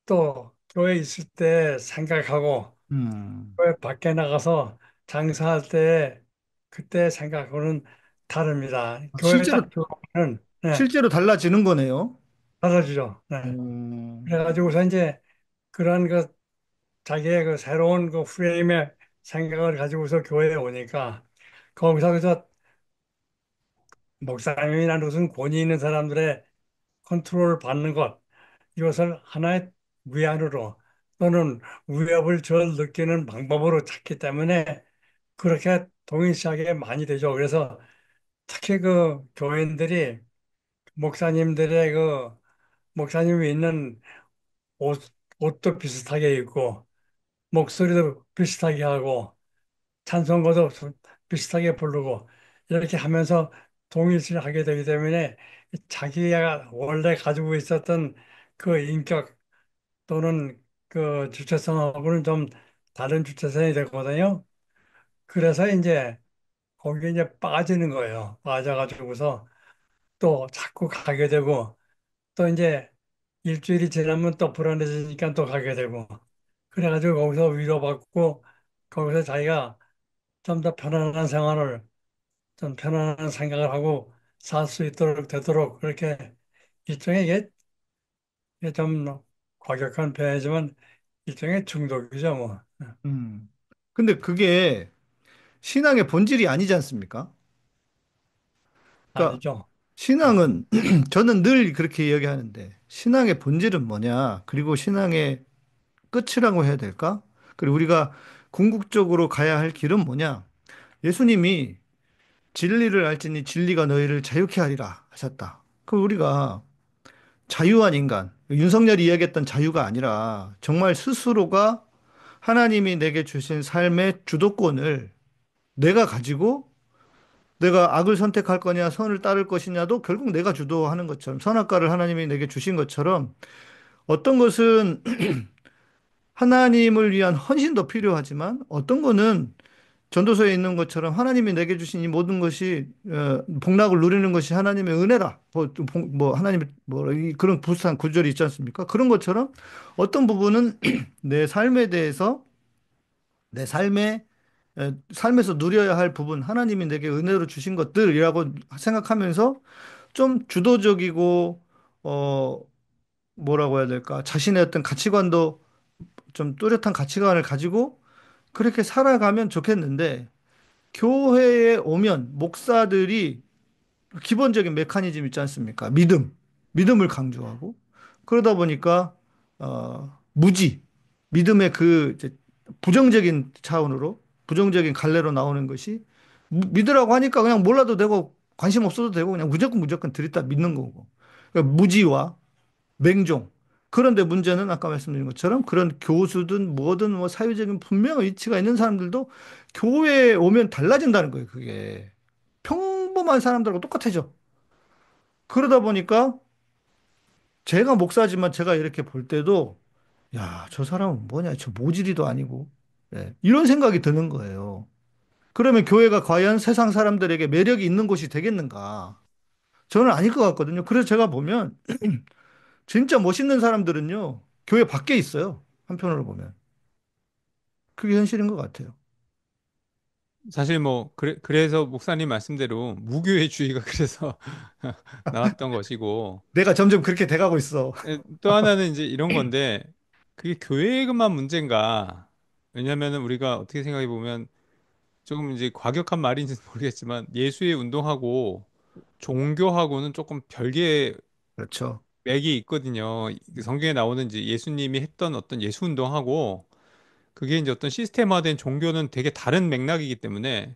또 교회에 있을 때 생각하고 음. 교회 밖에 나가서 장사할 때 그때 생각하고는 다릅니다. 교회 실제로, 딱 들어오면 네, 실제로 달라지는 거네요. 달라지죠. 네. 음. 그래가지고서 이제 그런 그 자기의 그 새로운 그 프레임의 생각을 가지고서 교회에 오니까 거기서 그저 목사님이나 무슨 권위 있는 사람들의 컨트롤을 받는 것 이것을 하나의 위안으로 또는 위협을 절 느끼는 방법으로 찾기 때문에 그렇게 동일시하게 많이 되죠. 그래서 특히 그 교인들이 목사님들의 그 목사님이 있는 옷, 옷도 비슷하게 입고 목소리도 비슷하게 하고 찬송가도 비슷하게 부르고 이렇게 하면서 동일시하게 되기 때문에 자기가 원래 가지고 있었던 그 인격 또는 그 주체성하고는 좀 다른 주체성이 되거든요. 그래서 이제 거기에 이제 빠지는 거예요. 빠져가지고서 또 자꾸 가게 되고 또 이제 일주일이 지나면 또 불안해지니까 또 가게 되고 그래가지고 거기서 위로받고 거기서 자기가 좀 더 편안한 생활을 좀 편안한 생각을 하고 살 수 있도록 되도록 그렇게 일종의 이게 좀 과격한 표현이지만 일종의 중독이죠 뭐. 음. 근데 그게 신앙의 본질이 아니지 않습니까? 그러니까 아니죠. 신앙은 저는 늘 그렇게 이야기하는데 신앙의 본질은 뭐냐? 그리고 신앙의 끝이라고 해야 될까? 그리고 우리가 궁극적으로 가야 할 길은 뭐냐? 예수님이 진리를 알지니 진리가 너희를 자유케 하리라 하셨다. 그 우리가 자유한 인간, 윤석열이 이야기했던 자유가 아니라 정말 스스로가 하나님이 내게 주신 삶의 주도권을 내가 가지고 내가 악을 선택할 거냐, 선을 따를 것이냐도 결국 내가 주도하는 것처럼 선악과를 하나님이 내게 주신 것처럼 어떤 것은 하나님을 위한 헌신도 필요하지만 어떤 거는 전도서에 있는 것처럼 하나님이 내게 주신 이 모든 것이 복락을 누리는 것이 하나님의 은혜라. 뭐 하나님의 그런 부산 구절이 있지 않습니까? 그런 것처럼 어떤 부분은 내 삶에 대해서 내 삶에서 누려야 할 부분, 하나님이 내게 은혜로 주신 것들이라고 생각하면서 좀 주도적이고 어 뭐라고 해야 될까? 자신의 어떤 가치관도 좀 뚜렷한 가치관을 가지고 그렇게 살아가면 좋겠는데 교회에 오면 목사들이 기본적인 메커니즘 있지 않습니까? 믿음을 강조하고 그러다 보니까 무지, 믿음의 그 이제 부정적인 차원으로 부정적인 갈래로 나오는 것이 믿으라고 하니까 그냥 몰라도 되고 관심 없어도 되고 그냥 무조건 들이다 믿는 거고 그러니까 무지와 맹종. 그런데 문제는 아까 말씀드린 것처럼 그런 교수든 뭐든 뭐 사회적인 분명한 위치가 있는 사람들도 교회에 오면 달라진다는 거예요, 그게. 평범한 사람들하고 똑같아져. 그러다 보니까 제가 목사지만 제가 이렇게 볼 때도 야, 저 사람은 뭐냐? 저 모질이도 아니고. 예, 이런 생각이 드는 거예요. 그러면 교회가 과연 세상 사람들에게 매력이 있는 곳이 되겠는가? 저는 아닐 것 같거든요. 그래서 제가 보면 진짜 멋있는 사람들은요, 교회 밖에 있어요. 한편으로 보면. 그게 현실인 것 같아요. 사실 뭐 그래서 목사님 말씀대로 무교회주의가 그래서 나왔던 것이고 내가 점점 그렇게 돼가고 있어. 또 하나는 이제 이런 건데 그게 교회만 문제인가? 왜냐면은 우리가 어떻게 생각해 보면 조금 이제 과격한 말인지는 모르겠지만 예수의 운동하고 종교하고는 조금 별개의 그렇죠. 맥이 있거든요. 그 성경에 나오는 이제 예수님이 했던 어떤 예수 운동하고 그게 이제 어떤 시스템화된 종교는 되게 다른 맥락이기 때문에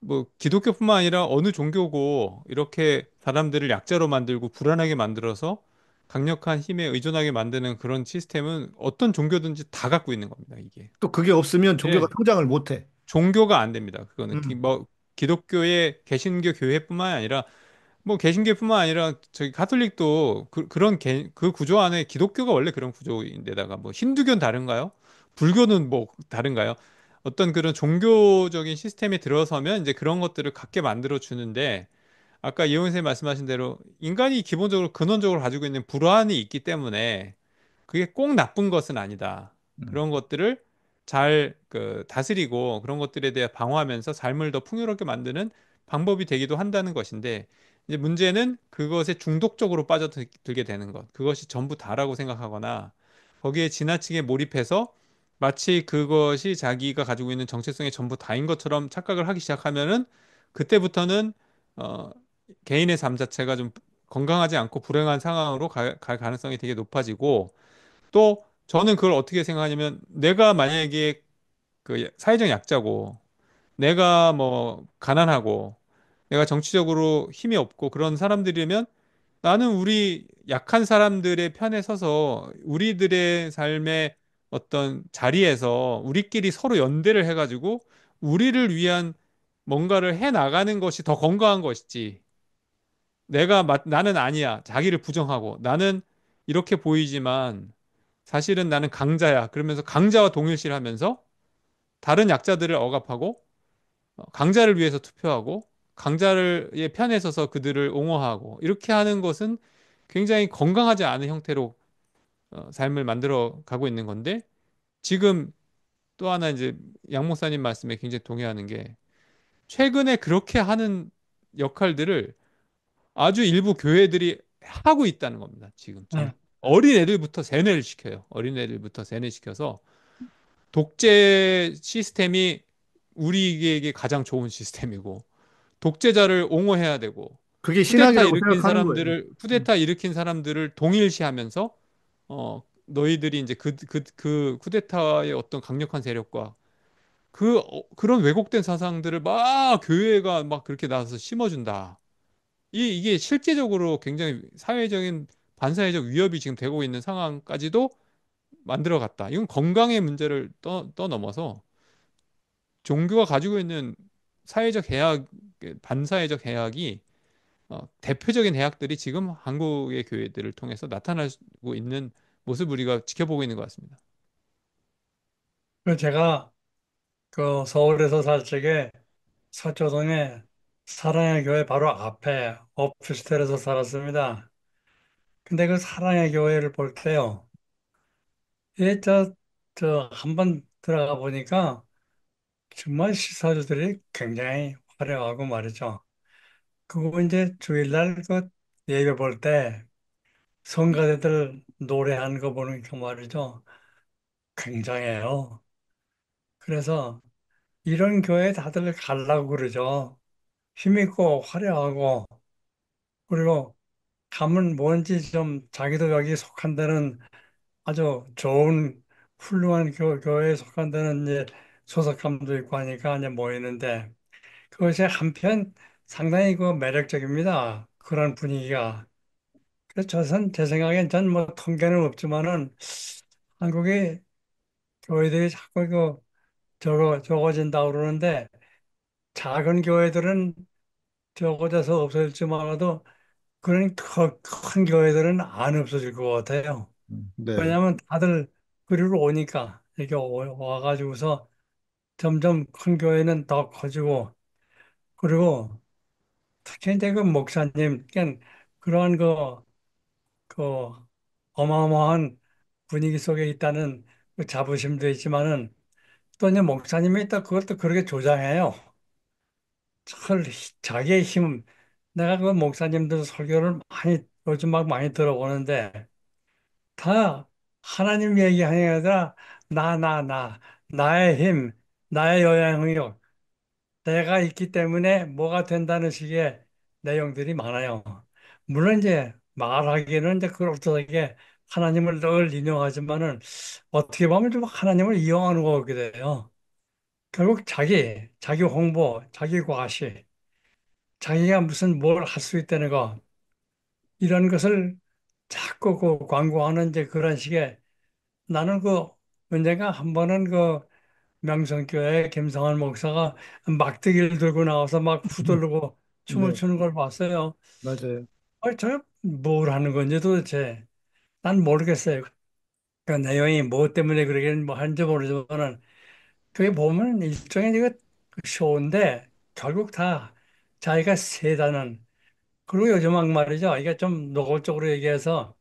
뭐 기독교뿐만 아니라 어느 종교고 이렇게 사람들을 약자로 만들고 불안하게 만들어서 강력한 힘에 의존하게 만드는 그런 시스템은 어떤 종교든지 다 갖고 있는 겁니다, 이게. 또 그게 없으면 종교가 예. 성장을 못 해. 종교가 안 됩니다. 그거는 음, 뭐 기독교의 개신교 교회뿐만 아니라 뭐 개신교뿐만 아니라 저기 가톨릭도 그 구조 안에 기독교가 원래 그런 구조인데다가 뭐 힌두교는 다른가요? 불교는 뭐 다른가요? 어떤 그런 종교적인 시스템에 들어서면 이제 그런 것들을 갖게 만들어 주는데 아까 이용희 선생님 말씀하신 대로 인간이 기본적으로 근원적으로 가지고 있는 불안이 있기 때문에 그게 꼭 나쁜 것은 아니다. 음. 그런 것들을 잘 다스리고 그런 것들에 대해 방어하면서 삶을 더 풍요롭게 만드는 방법이 되기도 한다는 것인데 이제 문제는 그것에 중독적으로 빠져들게 되는 것. 그것이 전부 다라고 생각하거나 거기에 지나치게 몰입해서 마치 그것이 자기가 가지고 있는 정체성의 전부 다인 것처럼 착각을 하기 시작하면은 그때부터는 어, 개인의 삶 자체가 좀 건강하지 않고 불행한 상황으로 갈 가능성이 되게 높아지고 또 저는 그걸 어떻게 생각하냐면 내가 만약에 그 사회적 약자고 내가 뭐 가난하고 내가 정치적으로 힘이 없고 그런 사람들이면 나는 우리 약한 사람들의 편에 서서 우리들의 삶의 어떤 자리에서 우리끼리 서로 연대를 해가지고 우리를 위한 뭔가를 해 나가는 것이 더 건강한 것이지. 나는 아니야. 자기를 부정하고 나는 이렇게 보이지만 사실은 나는 강자야. 그러면서 강자와 동일시하면서 다른 약자들을 억압하고 강자를 위해서 투표하고 강자의 편에 서서 그들을 옹호하고 이렇게 하는 것은 굉장히 건강하지 않은 형태로 삶을 만들어 가고 있는 건데 지금 또 하나 이제 양 목사님 말씀에 굉장히 동의하는 게 최근에 그렇게 하는 역할들을 아주 일부 교회들이 하고 있다는 겁니다. 지금 예. 어린 애들부터 세뇌를 시켜요. 어린 애들부터 세뇌시켜서 독재 시스템이 우리에게 가장 좋은 시스템이고 독재자를 옹호해야 되고 그게 신학이라고 생각하는 거예요. 쿠데타 일으킨 사람들을 동일시하면서 너희들이 이제 그 쿠데타의 어떤 강력한 세력과 그런 왜곡된 사상들을 막 교회가 막 그렇게 나와서 심어준다. 이게 실제적으로 굉장히 사회적인 반사회적 위협이 지금 되고 있는 상황까지도 만들어갔다. 이건 건강의 문제를 떠넘어서 종교가 가지고 있는 사회적 해악, 반사회적 해악이 대표적인 해악들이 지금 한국의 교회들을 통해서 나타나고 있는 모습을 우리가 지켜보고 있는 것 같습니다. 그 제가 그 서울에서 살 적에 서초동에 사랑의 교회 바로 앞에 오피스텔에서 살았습니다. 근데 그 사랑의 교회를 볼 때요, 예, 한 번 들어가 보니까 정말 시설들이 굉장히 화려하고 말이죠. 그거 이제 주일날 그 예배 볼 때 성가대들 노래하는 거 보니까 말이죠. 굉장해요. 그래서 이런 교회 다들 가려고 그러죠. 힘있고 화려하고 그리고 가면 뭔지 좀 자기도 여기 속한다는 아주 좋은 훌륭한 교회에 속한다는 이제 소속감도 있고 하니까 이제 모이는데 그것이 한편 상당히 그 매력적입니다. 그런 분위기가. 그래서 제 생각엔 전 뭐 통계는 없지만은 한국의 교회들이 자꾸 적어진다 그러는데 작은 교회들은 적어져서 없어질지 몰라도 그런 큰 교회들은 안 없어질 것 같아요. 네. 왜냐하면 다들 그리로 오니까 이렇게 와가지고서 점점 큰 교회는 더 커지고 그리고 특히 이제 그 목사님 그러한 그 어마어마한 분위기 속에 있다는 그 자부심도 있지만은 또 이제 목사님이 또 그것도 그렇게 조장해요. 헐, 자기의 힘. 내가 그 목사님들 설교를 요즘 막 많이 들어보는데 다 하나님 얘기하는 게 아니라 나의 힘, 나의 영향력, 내가 있기 때문에 뭐가 된다는 식의 내용들이 많아요. 물론 이제 말하기는 이제 그럴듯하게 하나님을 늘 인용하지만은 어떻게 보면 좀 하나님을 이용하는 것 같기도 해요. 결국 자기 홍보, 자기 과시, 자기가 무슨 뭘 할 수 있다는 거, 이런 것을 자꾸 그 광고하는 이제 그런 식의 나는 그 언젠가 한 번은 그 명성교회 김성환 목사가 막대기를 들고 나와서 막 후들르고 춤을 네, 추는 걸 봤어요. 맞아요. 저뭘 하는 건지 도대체 난 모르겠어요. 그 내용이 뭐 때문에 그러긴 뭐 하는지 모르지만은 그게 보면 일종의 이거 쇼인데 결국 다 자기가 세다는 그리고 요즘 막 말이죠. 이게 좀 노골적으로 얘기해서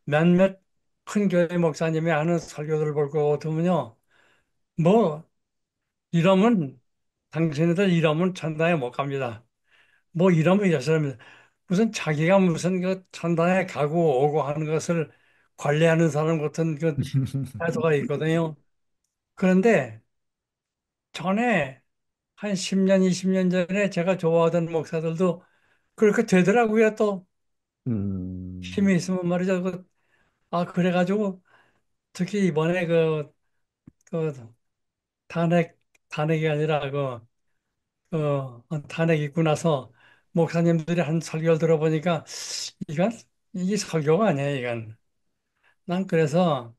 몇몇 큰 교회 목사님이 하는 설교들을 볼 것 같으면요. 뭐 이러면 당신들 이러면 천당에 못 갑니다. 뭐 이러면 이러면 무슨 자기가 무슨 그 천당에 가고 오고 하는 것을 관리하는 사람 같은 그 태도가 있거든요. 그런데 전에 한 10년, 20년 전에 제가 좋아하던 목사들도 그렇게 되더라고요. 또 음, 힘이 있으면 말이죠. 그래가지고 특히 이번에 그 탄핵, 탄핵이 아니라 탄핵 있고 나서 목사님들이 한 설교를 들어보니까 이건 이게 설교가 아니야, 이건. 난 그래서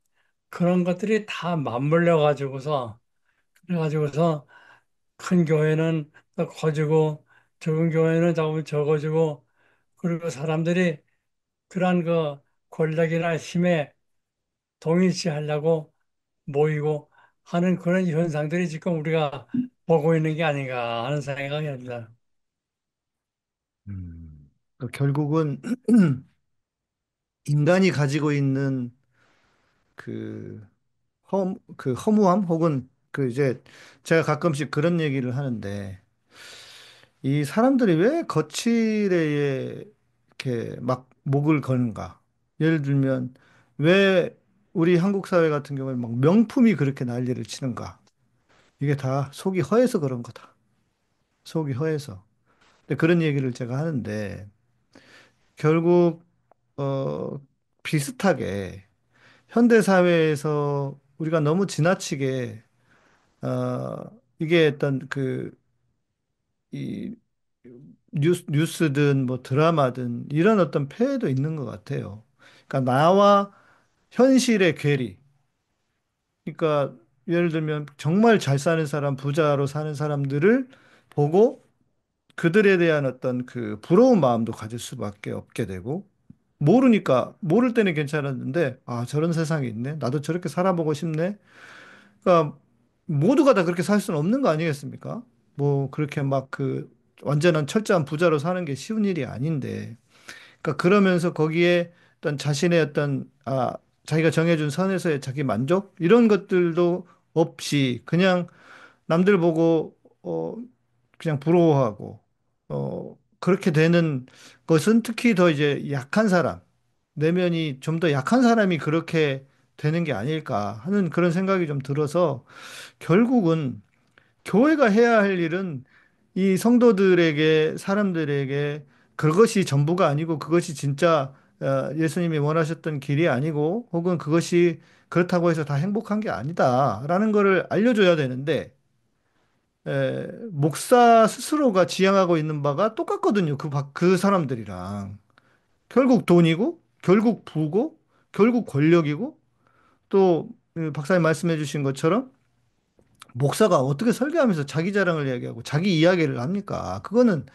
그런 것들이 다 맞물려 가지고서 그래가지고서 큰 교회는 또 커지고 적은 교회는 조금 적어지고 그리고 사람들이 그러한 그 권력이나 힘에 동일시하려고 모이고 하는 그런 현상들이 지금 우리가 보고 있는 게 아닌가 하는 생각이 듭니다. 결국은 인간이 가지고 있는 그 그 허무함 혹은 그 이제 제가 가끔씩 그런 얘기를 하는데 이 사람들이 왜 거칠에 이렇게 막 목을 거는가? 예를 들면 왜 우리 한국 사회 같은 경우에 막 명품이 그렇게 난리를 치는가? 이게 다 속이 허해서 그런 거다. 속이 허해서. 근데 그런 얘기를 제가 하는데 결국 어 비슷하게 현대 사회에서 우리가 너무 지나치게 이게 어떤 이 뉴스든 뭐 드라마든 이런 어떤 폐해도 있는 것 같아요. 그러니까 나와 현실의 괴리. 그러니까 예를 들면 정말 잘 사는 사람, 부자로 사는 사람들을 보고 그들에 대한 어떤 그 부러운 마음도 가질 수밖에 없게 되고 모르니까 모를 때는 괜찮았는데 아 저런 세상이 있네. 나도 저렇게 살아보고 싶네. 그러니까 모두가 다 그렇게 살 수는 없는 거 아니겠습니까? 뭐 그렇게 막 그 완전한 철저한 부자로 사는 게 쉬운 일이 아닌데. 그러니까 그러면서 거기에 어떤 자신의 어떤 자기가 정해준 선에서의 자기 만족 이런 것들도 없이 그냥 남들 보고 그냥 부러워하고 그렇게 되는 것은 특히 더 이제 약한 사람 내면이 좀 더 약한 사람이 그렇게 되는 게 아닐까 하는 그런 생각이 좀 들어서 결국은 교회가 해야 할 일은 이 성도들에게, 사람들에게 그것이 전부가 아니고 그것이 진짜 예수님이 원하셨던 길이 아니고 혹은 그것이 그렇다고 해서 다 행복한 게 아니다라는 거를 알려줘야 되는데 목사 스스로가 지향하고 있는 바가 똑같거든요. 그 사람들이랑. 결국 돈이고, 결국 부고, 결국 권력이고, 또 박사님 말씀해 주신 것처럼 목사가 어떻게 설교하면서 자기 자랑을 이야기하고 자기 이야기를 합니까? 그거는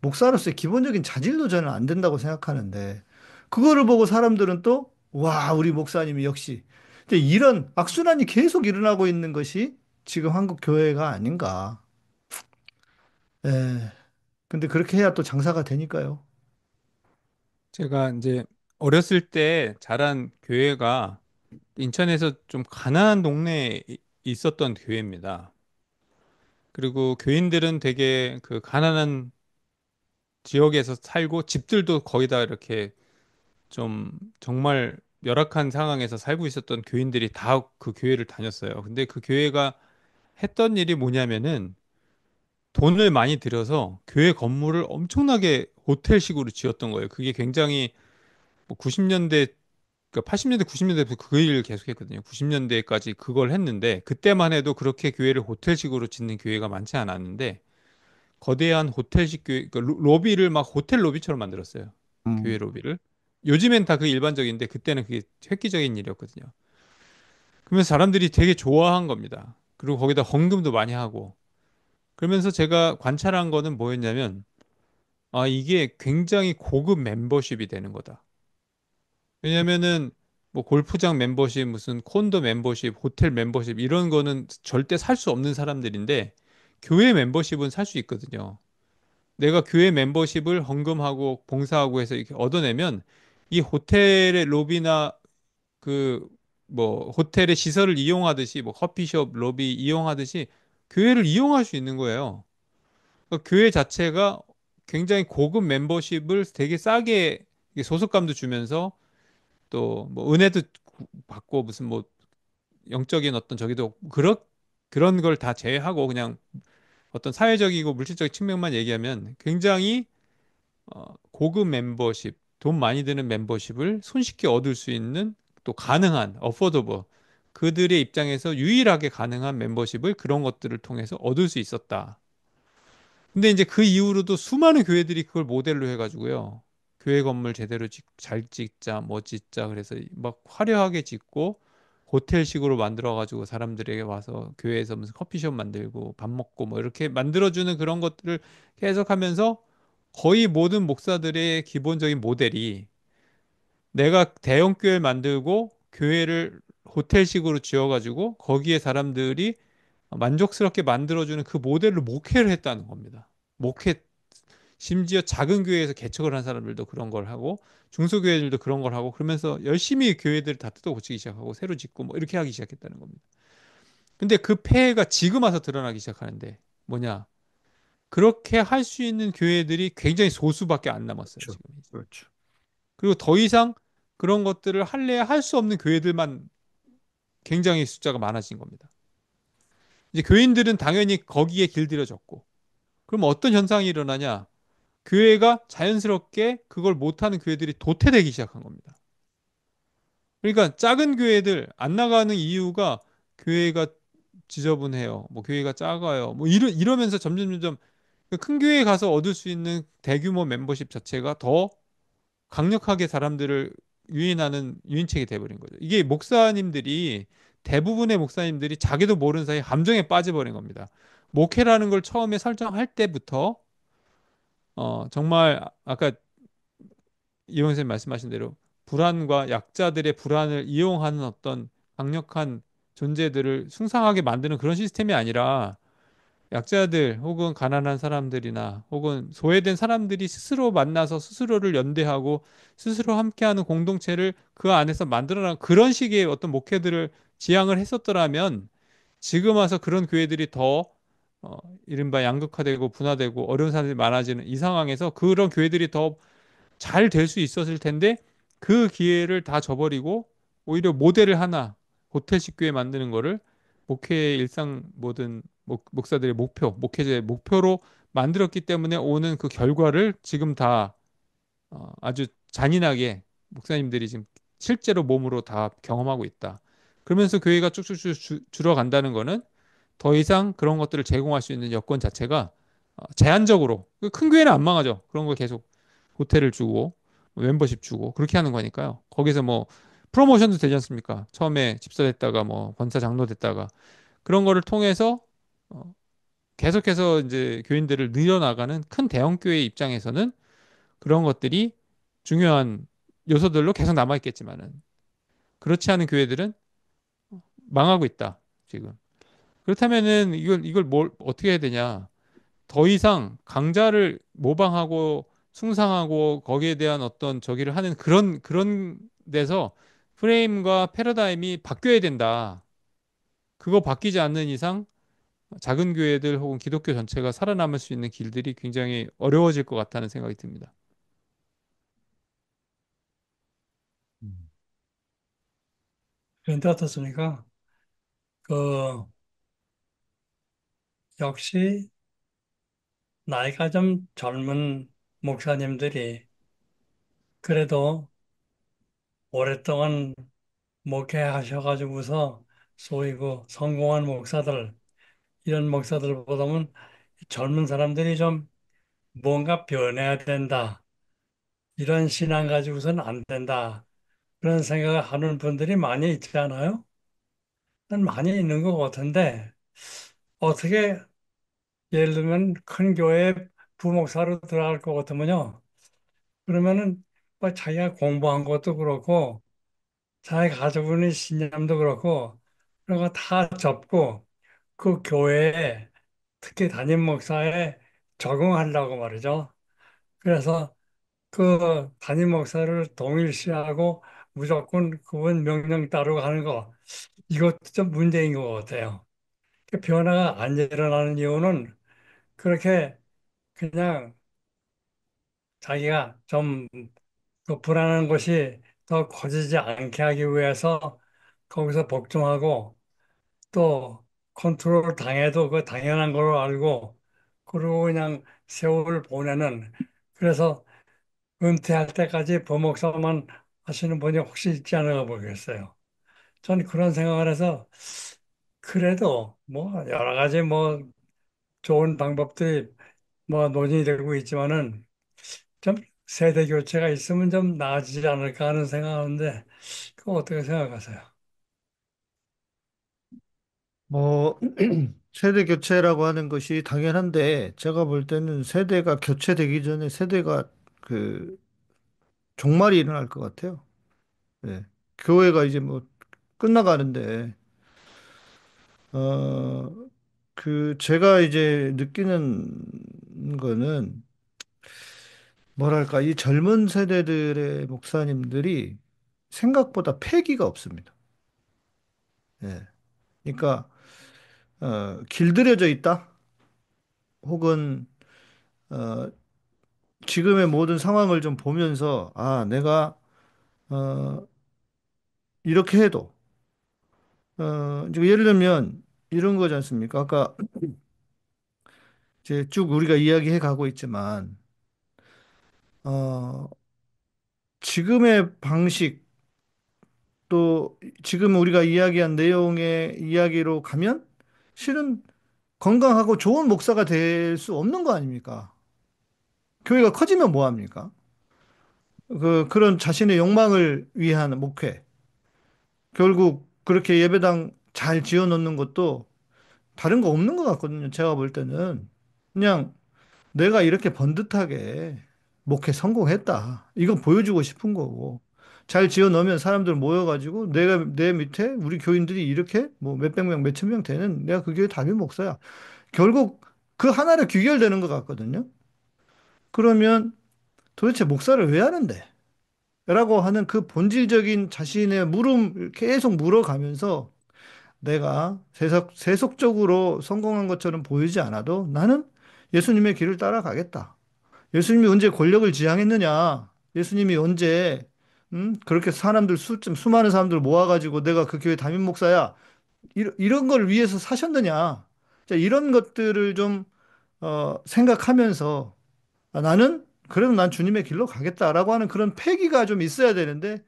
목사로서의 기본적인 자질도 저는 안 된다고 생각하는데, 그거를 보고 사람들은 또, 와, 우리 목사님이 역시. 근데 이런 악순환이 계속 일어나고 있는 것이 지금 한국 교회가 아닌가. 예. 근데 그렇게 해야 또 장사가 되니까요. 제가 이제 어렸을 때 자란 교회가 인천에서 좀 가난한 동네에 있었던 교회입니다. 그리고 교인들은 되게 그 가난한 지역에서 살고 집들도 거의 다 이렇게 좀 정말 열악한 상황에서 살고 있었던 교인들이 다 그 교회를 다녔어요. 근데 그 교회가 했던 일이 뭐냐면은 돈을 많이 들여서 교회 건물을 엄청나게 호텔식으로 지었던 거예요. 그게 굉장히 뭐 90년대, 그러니까 80년대, 90년대부터 그 일을 계속했거든요. 90년대까지 그걸 했는데 그때만 해도 그렇게 교회를 호텔식으로 짓는 교회가 많지 않았는데 거대한 호텔식 교회, 그러니까 로비를 막 호텔 로비처럼 만들었어요. 교회 음. 로비를. 요즘엔 다 그게 일반적인데 그때는 그게 획기적인 일이었거든요. 그러면서 사람들이 되게 좋아한 겁니다. 그리고 거기다 헌금도 많이 하고. 그러면서 제가 관찰한 거는 뭐였냐면, 아, 이게 굉장히 고급 멤버십이 되는 거다. 왜냐면은 뭐 골프장 멤버십, 무슨 콘도 멤버십, 호텔 멤버십 이런 거는 절대 살 수 없는 사람들인데 교회 멤버십은 살 수 있거든요. 내가 교회 멤버십을 헌금하고 봉사하고 해서 이렇게 얻어내면 이 호텔의 로비나 그 뭐 호텔의 시설을 이용하듯이 뭐 커피숍 로비 이용하듯이 교회를 이용할 수 있는 거예요. 그러니까 교회 자체가 굉장히 고급 멤버십을 되게 싸게 이게 소속감도 주면서 또 뭐 은혜도 받고 무슨 뭐 영적인 어떤 저기도 그런 걸 다 제외하고 그냥 어떤 사회적이고 물질적 측면만 얘기하면 굉장히 고급 멤버십, 돈 많이 드는 멤버십을 손쉽게 얻을 수 있는 또 가능한 어포더블 그들의 입장에서 유일하게 가능한 멤버십을 그런 것들을 통해서 얻을 수 있었다. 근데 이제 그 이후로도 수많은 교회들이 그걸 모델로 해가지고요. 교회 건물 제대로 잘 짓자, 뭐 짓자. 그래서 막 화려하게 짓고 호텔식으로 만들어가지고 사람들에게 와서 교회에서 무슨 커피숍 만들고 밥 먹고 뭐 이렇게 만들어주는 그런 것들을 계속하면서 거의 모든 목사들의 기본적인 모델이 내가 대형 교회를 만들고 교회를 호텔식으로 지어가지고 거기에 사람들이 만족스럽게 만들어주는 그 모델로 목회를 했다는 겁니다. 목회, 심지어 작은 교회에서 개척을 한 사람들도 그런 걸 하고 중소교회들도 그런 걸 하고 그러면서 열심히 교회들을 다 뜯어 고치기 시작하고 새로 짓고 뭐 이렇게 하기 시작했다는 겁니다. 근데 그 폐해가 지금 와서 드러나기 시작하는데 뭐냐? 그렇게 할 수 있는 교회들이 굉장히 소수밖에 안 남았어요, 그렇죠. 지금. 그렇죠. 그리고 더 이상 그런 것들을 할래야 할 수 없는 교회들만 굉장히 숫자가 많아진 겁니다. 이제 교인들은 당연히 거기에 길들여졌고, 그럼 어떤 현상이 일어나냐? 교회가 자연스럽게 그걸 못하는 교회들이 도태되기 시작한 겁니다. 그러니까 작은 교회들 안 나가는 이유가 교회가 지저분해요. 뭐 교회가 작아요. 뭐 이러면서 점점 큰 교회에 가서 얻을 수 있는 대규모 멤버십 자체가 더 강력하게 사람들을 유인하는 유인책이 돼버린 거죠. 이게 목사님들이 대부분의 목사님들이 자기도 모르는 사이에 함정에 빠져버린 겁니다. 목회라는 걸 처음에 설정할 때부터 정말 아까 이원 선생님 말씀하신 대로 불안과 약자들의 불안을 이용하는 어떤 강력한 존재들을 숭상하게 만드는 그런 시스템이 아니라 약자들 혹은 가난한 사람들이나 혹은 소외된 사람들이 스스로 만나서 스스로를 연대하고 스스로 함께하는 공동체를 그 안에서 만들어나는 그런 식의 어떤 목회들을 지향을 했었더라면 지금 와서 그런 교회들이 더 이른바 양극화되고 분화되고 어려운 사람들이 많아지는 이 상황에서 그런 교회들이 더 잘 될 수 있었을 텐데 그 기회를 다 저버리고 오히려 모델을 하나 호텔식 교회 만드는 거를 목회의 일상 모든 목사들의 목표, 목회자의 목표로 만들었기 때문에 오는 그 결과를 지금 다 아주 잔인하게 목사님들이 지금 실제로 몸으로 다 경험하고 있다. 그러면서 교회가 쭉쭉쭉 줄어간다는 거는 더 이상 그런 것들을 제공할 수 있는 여건 자체가 제한적으로 큰 교회는 안 망하죠. 그런 걸 계속 호텔을 주고 멤버십 주고 그렇게 하는 거니까요. 거기서 뭐 프로모션도 되지 않습니까? 처음에 집사 됐다가 뭐 권사 장로 됐다가 그런 거를 통해서 어, 계속해서 이제 교인들을 늘려나가는 큰 대형 교회 입장에서는 그런 것들이 중요한 요소들로 계속 남아있겠지만은 그렇지 않은 교회들은 망하고 있다. 지금. 그렇다면은 이걸 뭘 어떻게 해야 되냐? 더 이상 강자를 모방하고 숭상하고 거기에 대한 어떤 저기를 하는 그런 데서 프레임과 패러다임이 바뀌어야 된다. 그거 바뀌지 않는 이상 작은 교회들 혹은 기독교 전체가 살아남을 수 있는 길들이 굉장히 어려워질 것 같다는 생각이 듭니다. 음. 그런데 어떻습니까? 그, 역시 나이가 좀 젊은 목사님들이 그래도 오랫동안 목회하셔가지고서 소위 그 성공한 목사들, 이런 목사들보다는 젊은 사람들이 좀 뭔가 변해야 된다. 이런 신앙 가지고서는 안 된다. 그런 생각을 하는 분들이 많이 있지 않아요? 난 많이 있는 것 같은데, 어떻게, 예를 들면 큰 교회에 부목사로 들어갈 것 같으면요. 그러면은 뭐 자기가 공부한 것도 그렇고, 자기가 가지고 있는 신념도 그렇고, 그런 거 다 접고, 그 교회에, 특히 담임 목사에 적응하려고 말이죠. 그래서 그 담임 목사를 동일시하고 무조건 그분 명령 따르고 하는 거, 이것도 좀 문제인 것 같아요. 그 변화가 안 일어나는 이유는 그렇게 그냥 자기가 좀그 불안한 것이 더 커지지 않게 하기 위해서 거기서 복종하고 또 컨트롤 당해도 그 당연한 걸로 알고 그리고 그냥 세월을 보내는 그래서 은퇴할 때까지 부목사만 하시는 분이 혹시 있지 않을까 모르겠어요. 저는 그런 생각을 해서 그래도 뭐 여러 가지 뭐 좋은 방법들이 뭐 논의되고 있지만은 좀 세대 교체가 있으면 좀 나아지지 않을까 하는 생각하는데 그거 어떻게 생각하세요? 뭐 세대 교체라고 하는 것이 당연한데 제가 볼 때는 세대가 교체되기 전에 세대가 그 종말이 일어날 것 같아요. 예. 교회가 이제 뭐 끝나가는데, 제가 이제 느끼는 거는, 뭐랄까, 이 젊은 세대들의 목사님들이 생각보다 패기가 없습니다. 예. 그러니까, 길들여져 있다? 혹은, 어, 지금의 모든 상황을 좀 보면서, 아, 내가, 어, 이렇게 해도, 이제 예를 들면, 이런 거지 않습니까? 아까 이제 쭉 우리가 이야기해 가고 있지만, 어, 지금의 방식, 또 지금 우리가 이야기한 내용의 이야기로 가면, 실은 건강하고 좋은 목사가 될 수 없는 거 아닙니까? 교회가 커지면 뭐 합니까? 그런 자신의 욕망을 위한 목회. 결국 그렇게 예배당 잘 지어 놓는 것도 다른 거 없는 것 같거든요. 제가 볼 때는. 그냥 내가 이렇게 번듯하게 목회 성공했다. 이거 보여주고 싶은 거고. 잘 지어 놓으면 사람들 모여가지고 내 밑에 우리 교인들이 이렇게 뭐 몇백 명, 몇천 명 되는 내가 그 교회 담임 목사야. 결국 그 하나로 귀결되는 것 같거든요. 그러면 도대체 목사를 왜 하는데? 라고 하는 그 본질적인 자신의 물음을 계속 물어가면서 내가 세속적으로 성공한 것처럼 보이지 않아도 나는 예수님의 길을 따라가겠다. 예수님이 언제 권력을 지향했느냐? 예수님이 언제 그렇게 수많은 사람들 모아가지고 내가 그 교회 담임 목사야. 이런 걸 위해서 사셨느냐? 자, 이런 것들을 좀 생각하면서 아, 나는 그래도 난 주님의 길로 가겠다라고 하는 그런 패기가 좀 있어야 되는데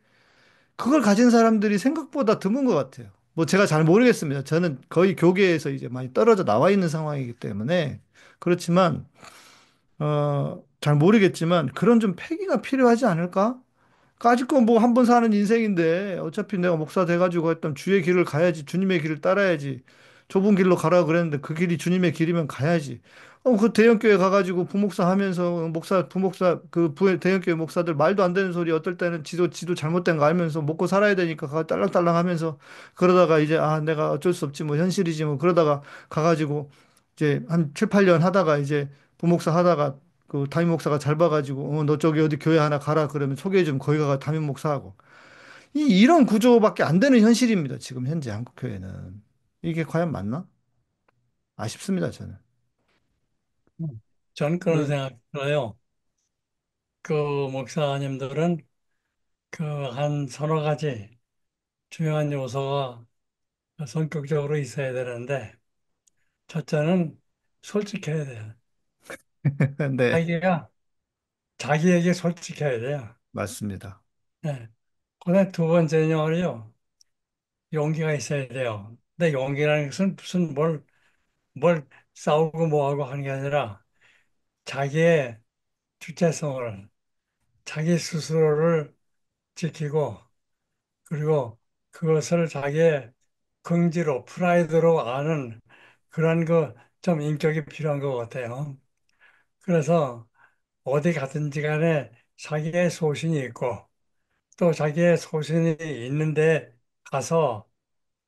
그걸 가진 사람들이 생각보다 드문 것 같아요. 뭐 제가 잘 모르겠습니다. 저는 거의 교계에서 이제 많이 떨어져 나와 있는 상황이기 때문에 그렇지만 잘 모르겠지만 그런 좀 패기가 필요하지 않을까? 까짓거 뭐 한 번 사는 인생인데 어차피 내가 목사 돼가지고 했던 주의 길을 가야지 주님의 길을 따라야지 좁은 길로 가라 그랬는데 그 길이 주님의 길이면 가야지. 그 대형교회 가가지고 부목사 하면서 부목사 대형교회 목사들 말도 안 되는 소리 어떨 때는 지도 잘못된 거 알면서 먹고 살아야 되니까 딸랑딸랑 하면서 그러다가 이제 아 내가 어쩔 수 없지 뭐 현실이지 뭐 그러다가 가가지고 이제 한 7, 8년 하다가 이제 부목사 하다가 그 담임 목사가 잘 봐가지고 너 저기 어디 교회 하나 가라 그러면 소개해 주면 거기 가 담임 목사하고 이런 구조밖에 안 되는 현실입니다. 지금 현재 한국 교회는 이게 과연 맞나? 아쉽습니다. 저는. 저는 그런 그, 생각 들어요. 그 목사님들은 그 한 서너 가지 중요한 요소가 성격적으로 있어야 되는데, 첫째는 솔직해야 돼요. 네, 자기가 자기에게 솔직해야 돼요. 맞습니다. 네. 그다음에 두 번째는요, 용기가 있어야 돼요. 근데 용기라는 것은 무슨 뭘 싸우고 뭐하고 하는 게 아니라 자기의 주체성을, 자기 스스로를 지키고, 그리고 그것을 자기의 긍지로, 프라이드로 아는 그런 그 좀 인격이 필요한 것 같아요. 그래서 어디 가든지 간에 자기의 소신이 있고 또 자기의 소신이 있는데 가서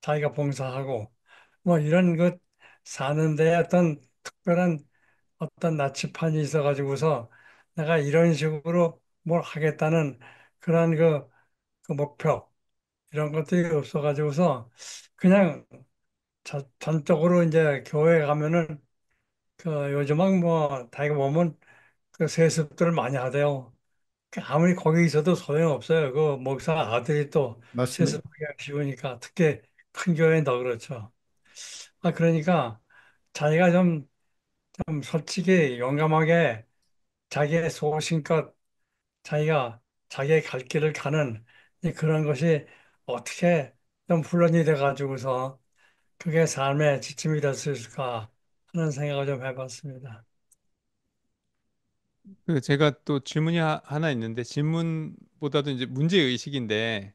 자기가 봉사하고 뭐 이런 것 사는데 어떤 특별한 어떤 나치판이 있어가지고서 내가 이런 식으로 뭘 하겠다는 그런 그 목표 이런 것들이 없어가지고서 그냥 전적으로 이제 교회 가면은 그 요즘은 뭐 다이가 보면 그 세습들을 많이 하대요. 그 아무리 거기 있어도 소용없어요. 그 목사 아들이 또 맞습니다. 세습하기 쉬우니까 특히 큰 교회는 더 그렇죠. 아 그러니까 자기가 좀 솔직히 용감하게 자기의 소신껏 자기가 자기의 갈 길을 가는 이 그런 것이 어떻게 좀 훈련이 돼가지고서 그게 삶의 지침이 될 수 있을까 하는 생각을 좀 해봤습니다. 그 제가 또 질문이 하나 있는데 질문보다도 이제 문제 의식인데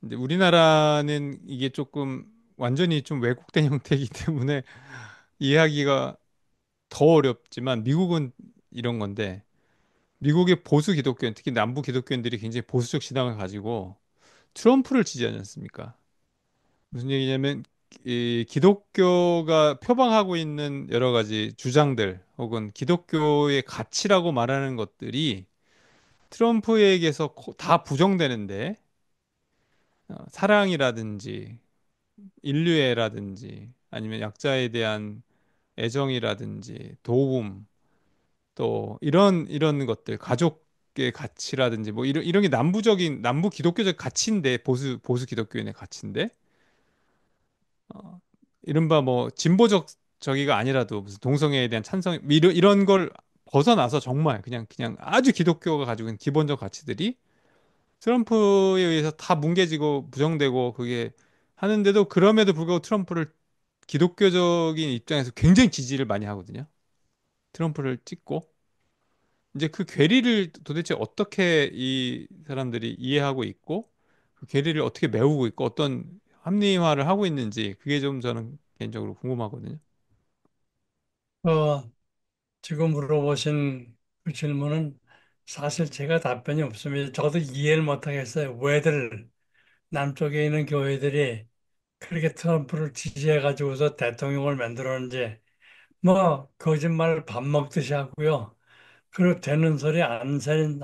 이제 우리나라는 이게 조금 완전히 좀 왜곡된 형태이기 때문에 이해하기가 더 어렵지만 미국은 이런 건데 미국의 보수 기독교인 특히 남부 기독교인들이 굉장히 보수적 신앙을 가지고 트럼프를 지지하지 않습니까? 무슨 얘기냐면 이 기독교가 표방하고 있는 여러 가지 주장들 혹은 기독교의 가치라고 말하는 것들이 트럼프에게서 다 부정되는데 사랑이라든지 인류애라든지 아니면 약자에 대한 애정이라든지 도움 또 이런 것들 가족의 가치라든지 뭐 이런 게 남부적인 남부 기독교적 가치인데 보수 기독교인의 가치인데 이른바 뭐 진보적 저기가 아니라도 무슨 동성애에 대한 찬성 이런 걸 벗어나서 정말 그냥 아주 기독교가 가지고 있는 기본적 가치들이 트럼프에 의해서 다 뭉개지고 부정되고 그게 하는데도 그럼에도 불구하고 트럼프를 기독교적인 입장에서 굉장히 지지를 많이 하거든요. 트럼프를 찍고 이제 그 괴리를 도대체 어떻게 이 사람들이 이해하고 있고 그 괴리를 어떻게 메우고 있고 어떤 합리화를 하고 있는지 그게 좀 저는 개인적으로 궁금하거든요. 어, 지금 물어보신 그 질문은 사실 제가 답변이 없습니다. 저도 이해를 못하겠어요. 왜들 남쪽에 있는 교회들이 그렇게 트럼프를 지지해가지고서 대통령을 만들었는지 뭐 거짓말을 밥 먹듯이 하고요. 그리고 되는 소리 안 되는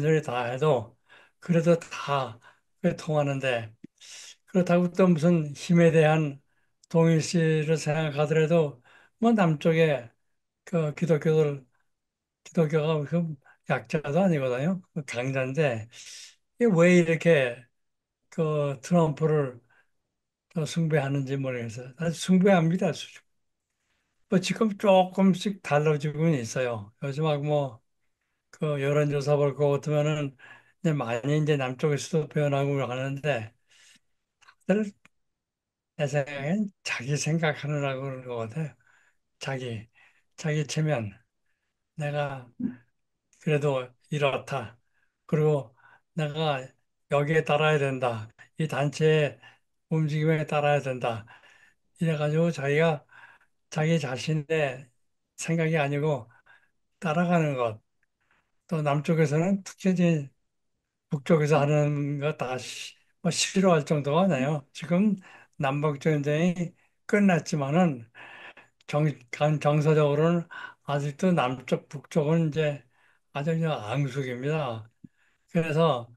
소리 다 해도 그래도 다 그게 통하는데 그렇다고 또 무슨 힘에 대한 동일시를 생각하더라도 뭐 남쪽에 그 기독교가 그 약자도 아니거든요. 그 강자인데 이게 왜 이렇게 그 트럼프를 또 숭배하는지 모르겠어요. 사실 숭배합니다. 뭐 지금 조금씩 달라지고는 있어요. 요즘 뭐 그 여론조사 볼 것 같으면은 이제 많이 이제 남쪽에서도 표현하고 하는데 다들 내 생각엔 자기 생각하느라고 그러는 것 같아요. 자기 자기 체면 내가 그래도 이렇다. 그리고 내가 여기에 따라야 된다. 이 단체의 움직임에 따라야 된다. 이래가지고 자기가 자기 자신의 생각이 아니고 따라가는 것. 또 남쪽에서는 특히 이제 북쪽에서 하는 거 다 뭐 싫어할 정도가 아니에요. 지금 남북 전쟁이 끝났지만은 정서적으로는 아직도 남쪽, 북쪽은 이제 아주 그냥 앙숙입니다. 그래서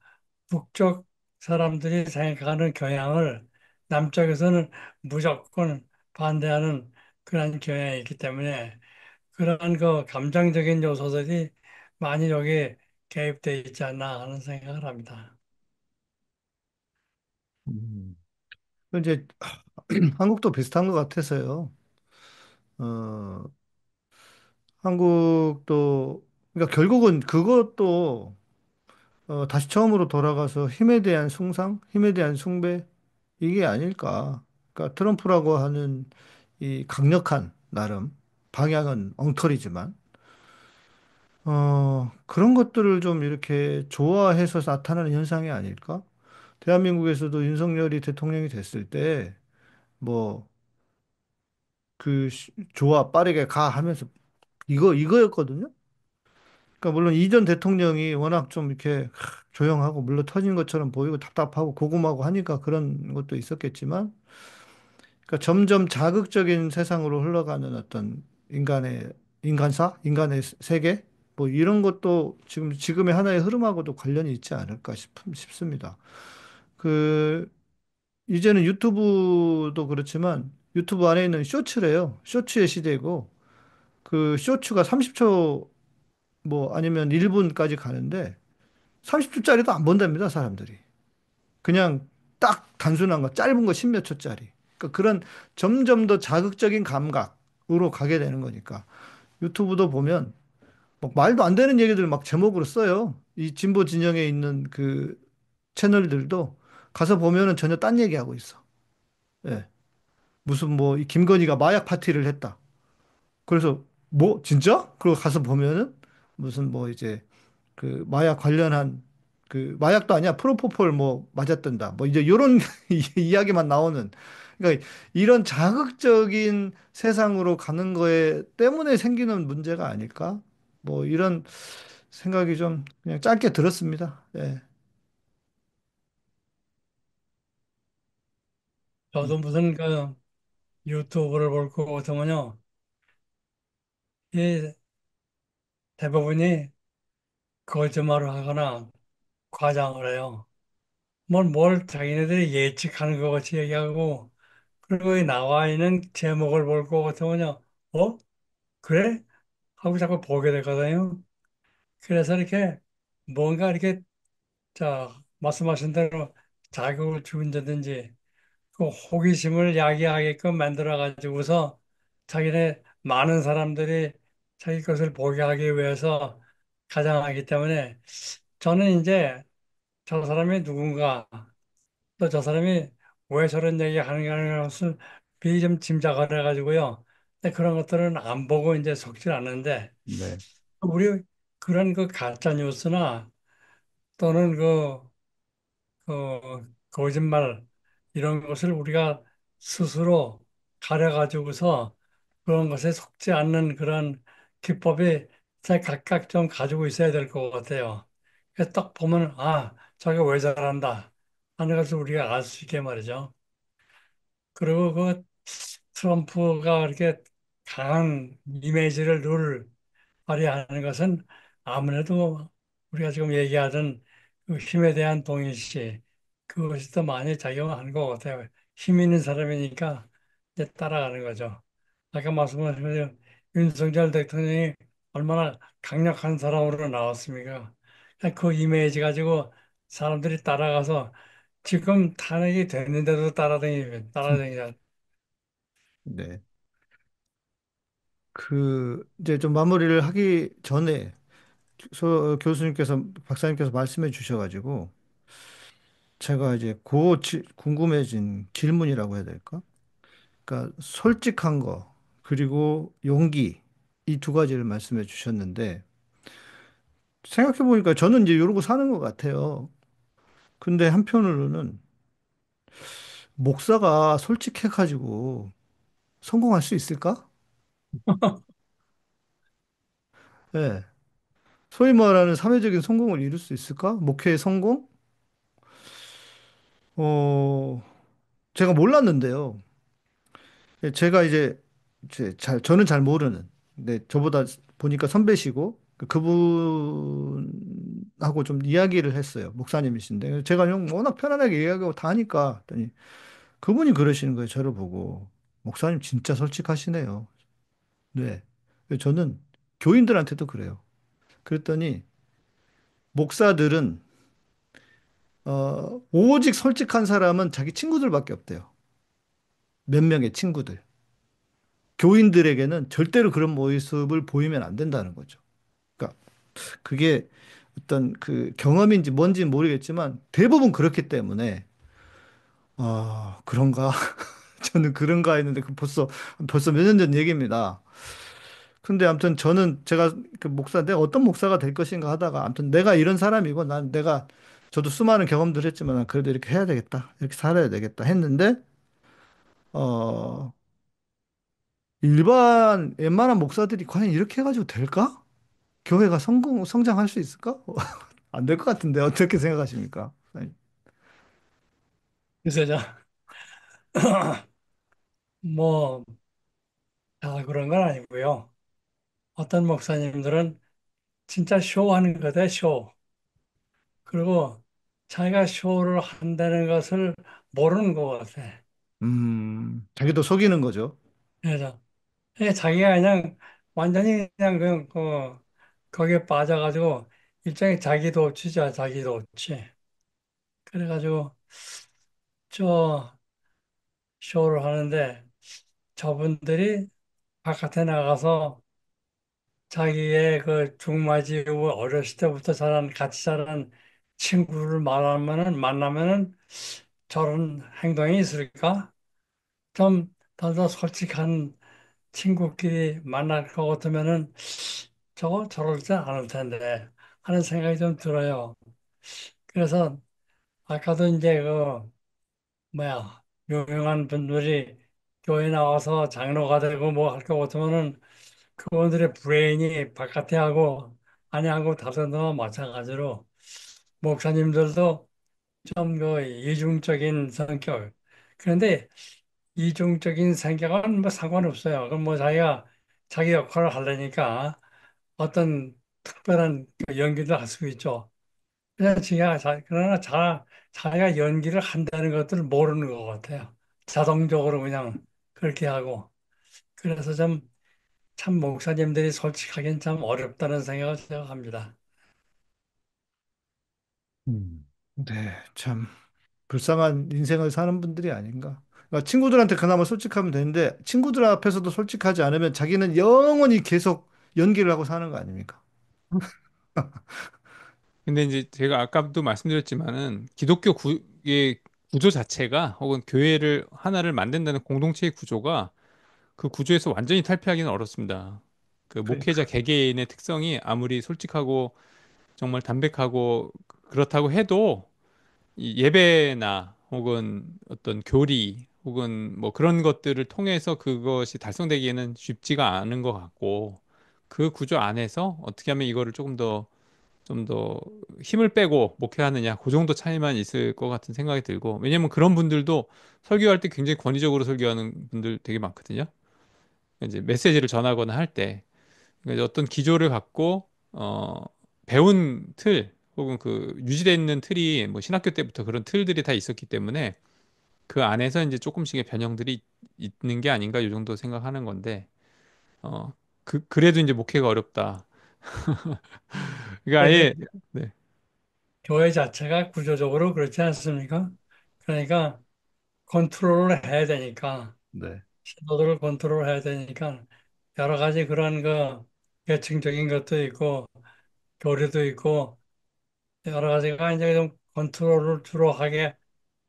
북쪽 사람들이 생각하는 경향을 남쪽에서는 무조건 반대하는 그런 경향이 있기 때문에 그런 그 감정적인 요소들이 많이 여기 개입돼 있지 않나 하는 생각을 합니다. 음. 이제 한국도 비슷한 것 같아서요. 어, 한국도 그러니까 결국은 그것도 다시 처음으로 돌아가서 힘에 대한 숭상, 힘에 대한 숭배 이게 아닐까. 그러니까 트럼프라고 하는 이 강력한 나름 방향은 엉터리지만 그런 것들을 좀 이렇게 좋아해서 나타나는 현상이 아닐까? 대한민국에서도 윤석열이 대통령이 됐을 때 뭐 그 좋아 빠르게 가 하면서 이거였거든요. 그러니까 물론 이전 대통령이 워낙 좀 이렇게 조용하고 물러 터진 것처럼 보이고 답답하고 고금하고 하니까 그런 것도 있었겠지만, 그러니까 점점 자극적인 세상으로 흘러가는 어떤 인간의 세계, 뭐 이런 것도 지금의 하나의 흐름하고도 관련이 있지 않을까 싶습니다. 그 이제는 유튜브도 그렇지만 유튜브 안에 있는 쇼츠래요. 쇼츠의 시대고 그 쇼츠가 30초 뭐 아니면 1분까지 가는데 30초짜리도 안 본답니다, 사람들이. 그냥 딱 단순한 거, 짧은 거 십몇 초짜리. 그러니까 그런 점점 더 자극적인 감각으로 가게 되는 거니까. 유튜브도 보면 막 말도 안 되는 얘기들 막 제목으로 써요. 이 진보 진영에 있는 그 채널들도 가서 보면은 전혀 딴 얘기하고 있어. 예. 무슨 뭐 이 김건희가 마약 파티를 했다. 그래서 뭐 진짜? 그러고 가서 보면은 무슨 뭐 이제 그 마약 관련한 그 마약도 아니야 프로포폴 뭐 맞았던다 뭐 이제 요런 이야기만 나오는 그러니까 이런 자극적인 세상으로 가는 거에 때문에 생기는 문제가 아닐까 뭐 이런 생각이 좀 그냥 짧게 들었습니다. 예. 저도 무슨 그 유튜브를 볼 거 같으면요. 이 대부분이 거짓말을 하거나 과장을 해요. 뭘 자기네들이 예측하는 것 같이 얘기하고, 그리고 이 나와 있는 제목을 볼 거 같으면요. 어? 그래? 하고 자꾸 보게 되거든요. 그래서 이렇게 뭔가 이렇게, 말씀하신 대로 자극을 준다든지, 그 호기심을 야기하게끔 만들어 가지고서 자기네 많은 사람들이 자기 것을 보게 하기 위해서 가장하기 때문에 저는 이제 저 사람이 누군가 또 저 사람이 왜 저런 얘기 하는가 것을 미리 좀 짐작을 해가지고요. 근데 그런 것들은 안 보고 이제 속질 않는데 네. 우리 그런 그 가짜 뉴스나 또는 거짓말 이런 것을 우리가 스스로 가려가지고서 그런 것에 속지 않는 그런 기법이 각각 좀 가지고 있어야 될 것 같아요. 그래서 딱 보면 아, 저게 왜 잘한다 하는 것을 우리가 알 수 있게 말이죠. 그리고 그 트럼프가 이렇게 강한 이미지를 늘 발휘하는 것은 아무래도 우리가 지금 얘기하던 그 힘에 대한 동일시 그것이 더 많이 작용하는 것 같아요. 힘 있는 사람이니까 이제 따라가는 거죠. 아까 말씀하신 대로 윤석열 대통령이 얼마나 강력한 사람으로 나왔습니까? 그 이미지 가지고 사람들이 따라가서 지금 탄핵이 됐는데도 따라다니자. 네. 이제 좀 마무리를 하기 전에 교수님께서, 박사님께서 말씀해 주셔가지고, 제가 이제 궁금해진 질문이라고 해야 될까? 그러니까 솔직한 거, 그리고 용기, 이 두 가지를 말씀해 주셨는데, 생각해 보니까 저는 이제 이러고 사는 것 같아요. 근데 한편으로는 목사가 솔직해가지고 성공할 수 있을까? 예. 소위 말하는 사회적인 성공을 이룰 수 있을까? 목회의 성공? 어, 제가 몰랐는데요. 예, 제가 이제 저는 잘 모르는, 근데 저보다 보니까 선배시고, 그분하고 좀 이야기를 했어요. 목사님이신데. 제가 형 워낙 편안하게 이야기하고 다 하니까, 했더니 그분이 그러시는 거예요. 저를 보고. 목사님 진짜 솔직하시네요. 네. 저는 교인들한테도 그래요. 그랬더니, 목사들은, 오직 솔직한 사람은 자기 친구들밖에 없대요. 몇 명의 친구들. 교인들에게는 절대로 그런 모습을 보이면 안 된다는 거죠. 그러니까 그게 어떤 그 경험인지 뭔지 모르겠지만 대부분 그렇기 때문에 그런가? 저는 그런가 했는데 그 벌써 몇 년 전 얘기입니다. 근데 아무튼 저는 제가 그 내가 어떤 목사가 될 것인가 하다가 아무튼 내가 이런 사람이고 저도 수많은 경험들 했지만 난 그래도 이렇게 해야 되겠다. 이렇게 살아야 되겠다 했는데 어 일반 웬만한 목사들이 과연 이렇게 해가지고 될까? 교회가 성장할 수 있을까? 안 될 것 같은데 어떻게 생각하십니까? 네. 그래서 뭐, 다 그런 건 아니고요. 어떤 목사님들은 진짜 쇼하는 거다, 쇼. 그리고 자기가 쇼를 한다는 것을 모르는 것 같아. 자기도 속이는 거죠. 그래서 자기가 그냥 완전히 거기에 빠져가지고 일종의 자기도 치자, 자기도 치. 그래가지고 저 쇼를 하는데 저분들이 바깥에 나가서 자기의 그 중맞이 후 어렸을 때부터 같이 자란 친구를 만나면은 저런 행동이 있을까? 좀 더 솔직한 친구끼리 만날 것 같으면은 저럴지 않을 텐데 하는 생각이 좀 들어요. 그래서 아까도 이제 유명한 분들이 교회 나와서 장로가 되고 뭐 할 것 같으면은 그분들의 브레인이 바깥에 하고 안에 하고 다른 거와 마찬가지로 목사님들도 좀 이중적인 성격, 그런데 이중적인 생각은 뭐 상관없어요. 그럼 뭐 자기가 자기 역할을 하려니까 어떤 특별한 그 연기도 할 수 있죠. 그냥 그러나 자기가 연기를 한다는 것들을 모르는 것 같아요. 자동적으로 그냥 그렇게 하고. 그래서 참 목사님들이 솔직하긴 참 어렵다는 생각을 제가 합니다. 네, 참 불쌍한 인생을 사는 분들이 아닌가. 그러니까 친구들한테 그나마 솔직하면 되는데 친구들 앞에서도 솔직하지 않으면 자기는 영원히 계속 연기를 하고 사는 거 아닙니까? 근데 이제 제가 아까도 말씀드렸지만은 기독교의 구조 자체가 혹은 교회를 하나를 만든다는 공동체의 구조가 그 구조에서 완전히 탈피하기는 어렵습니다. 그 목회자 그러니까. 개개인의 특성이 아무리 솔직하고 정말 담백하고 그렇다고 해도 이 예배나 혹은 어떤 교리 혹은 뭐 그런 것들을 통해서 그것이 달성되기에는 쉽지가 않은 것 같고 그 구조 안에서 어떻게 하면 이거를 조금 더 좀 더 힘을 빼고 목회하느냐 그 정도 차이만 있을 것 같은 생각이 들고 왜냐면 그런 분들도 설교할 때 굉장히 권위적으로 설교하는 분들 되게 많거든요. 이제 메시지를 전하거나 할 때 그러니까 어떤 기조를 갖고 배운 틀 혹은 그 유지되어 있는 틀이 뭐 신학교 때부터 그런 틀들이 다 있었기 때문에 그 안에서 이제 조금씩의 변형들이 있는 게 아닌가 이 정도 생각하는 건데 그래도 이제 목회가 어렵다. 그러니까 아예 이제 네. 교회 자체가 구조적으로 그렇지 않습니까? 그러니까 컨트롤을 해야 되니까, 네. 신도들을 컨트롤해야 되니까 여러 가지 그런 그 계층적인 것도 있고 교류도 있고 여러 가지가 이제 좀 컨트롤을 주로 하게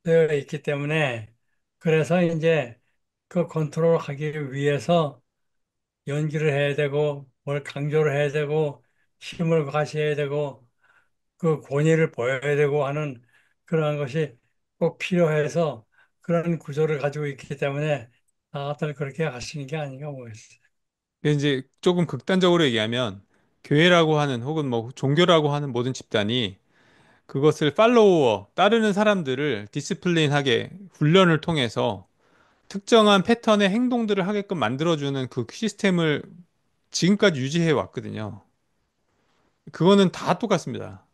되어 있기 때문에 그래서 이제 그 컨트롤하기 위해서 연기를 해야 되고 뭘 강조를 해야 되고 힘을 과시해야 되고 그 권위를 보여야 되고 하는 그러한 것이 꼭 필요해서 그런 구조를 가지고 있기 때문에 다들 그렇게 하시는 게 아닌가 모르겠어요. 근데 이제 조금 극단적으로 얘기하면 교회라고 하는 혹은 뭐 종교라고 하는 모든 집단이 그것을 팔로워 따르는 사람들을 디스플린하게 훈련을 통해서 특정한 패턴의 행동들을 하게끔 만들어주는 그 시스템을 지금까지 유지해 왔거든요. 그거는 다 똑같습니다.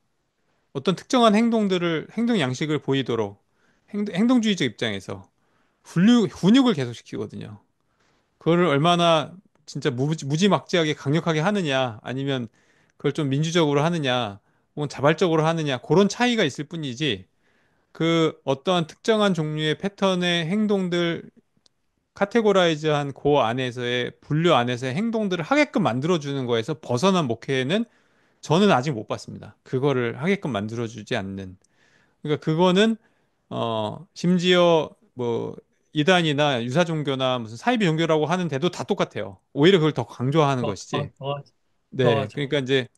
어떤 특정한 행동 양식을 보이도록 행동주의적 입장에서 훈육을 계속 시키거든요. 그거를 얼마나 진짜 무지막지하게 강력하게 하느냐, 아니면 그걸 좀 민주적으로 하느냐, 혹은 자발적으로 하느냐, 그런 차이가 있을 뿐이지, 그 어떠한 특정한 종류의 패턴의 행동들, 카테고라이즈한 그 안에서의 분류 안에서의 행동들을 하게끔 만들어주는 거에서 벗어난 목회는 저는 아직 못 봤습니다. 그거를 하게끔 만들어주지 않는. 그러니까 그거는 심지어 뭐 이단이나 유사 종교나 무슨 사이비 종교라고 하는데도 다 똑같아요. 오히려 그걸 더 강조하는 더, 더, 것이지. 더, 더 네, 하죠. 그러니까 이제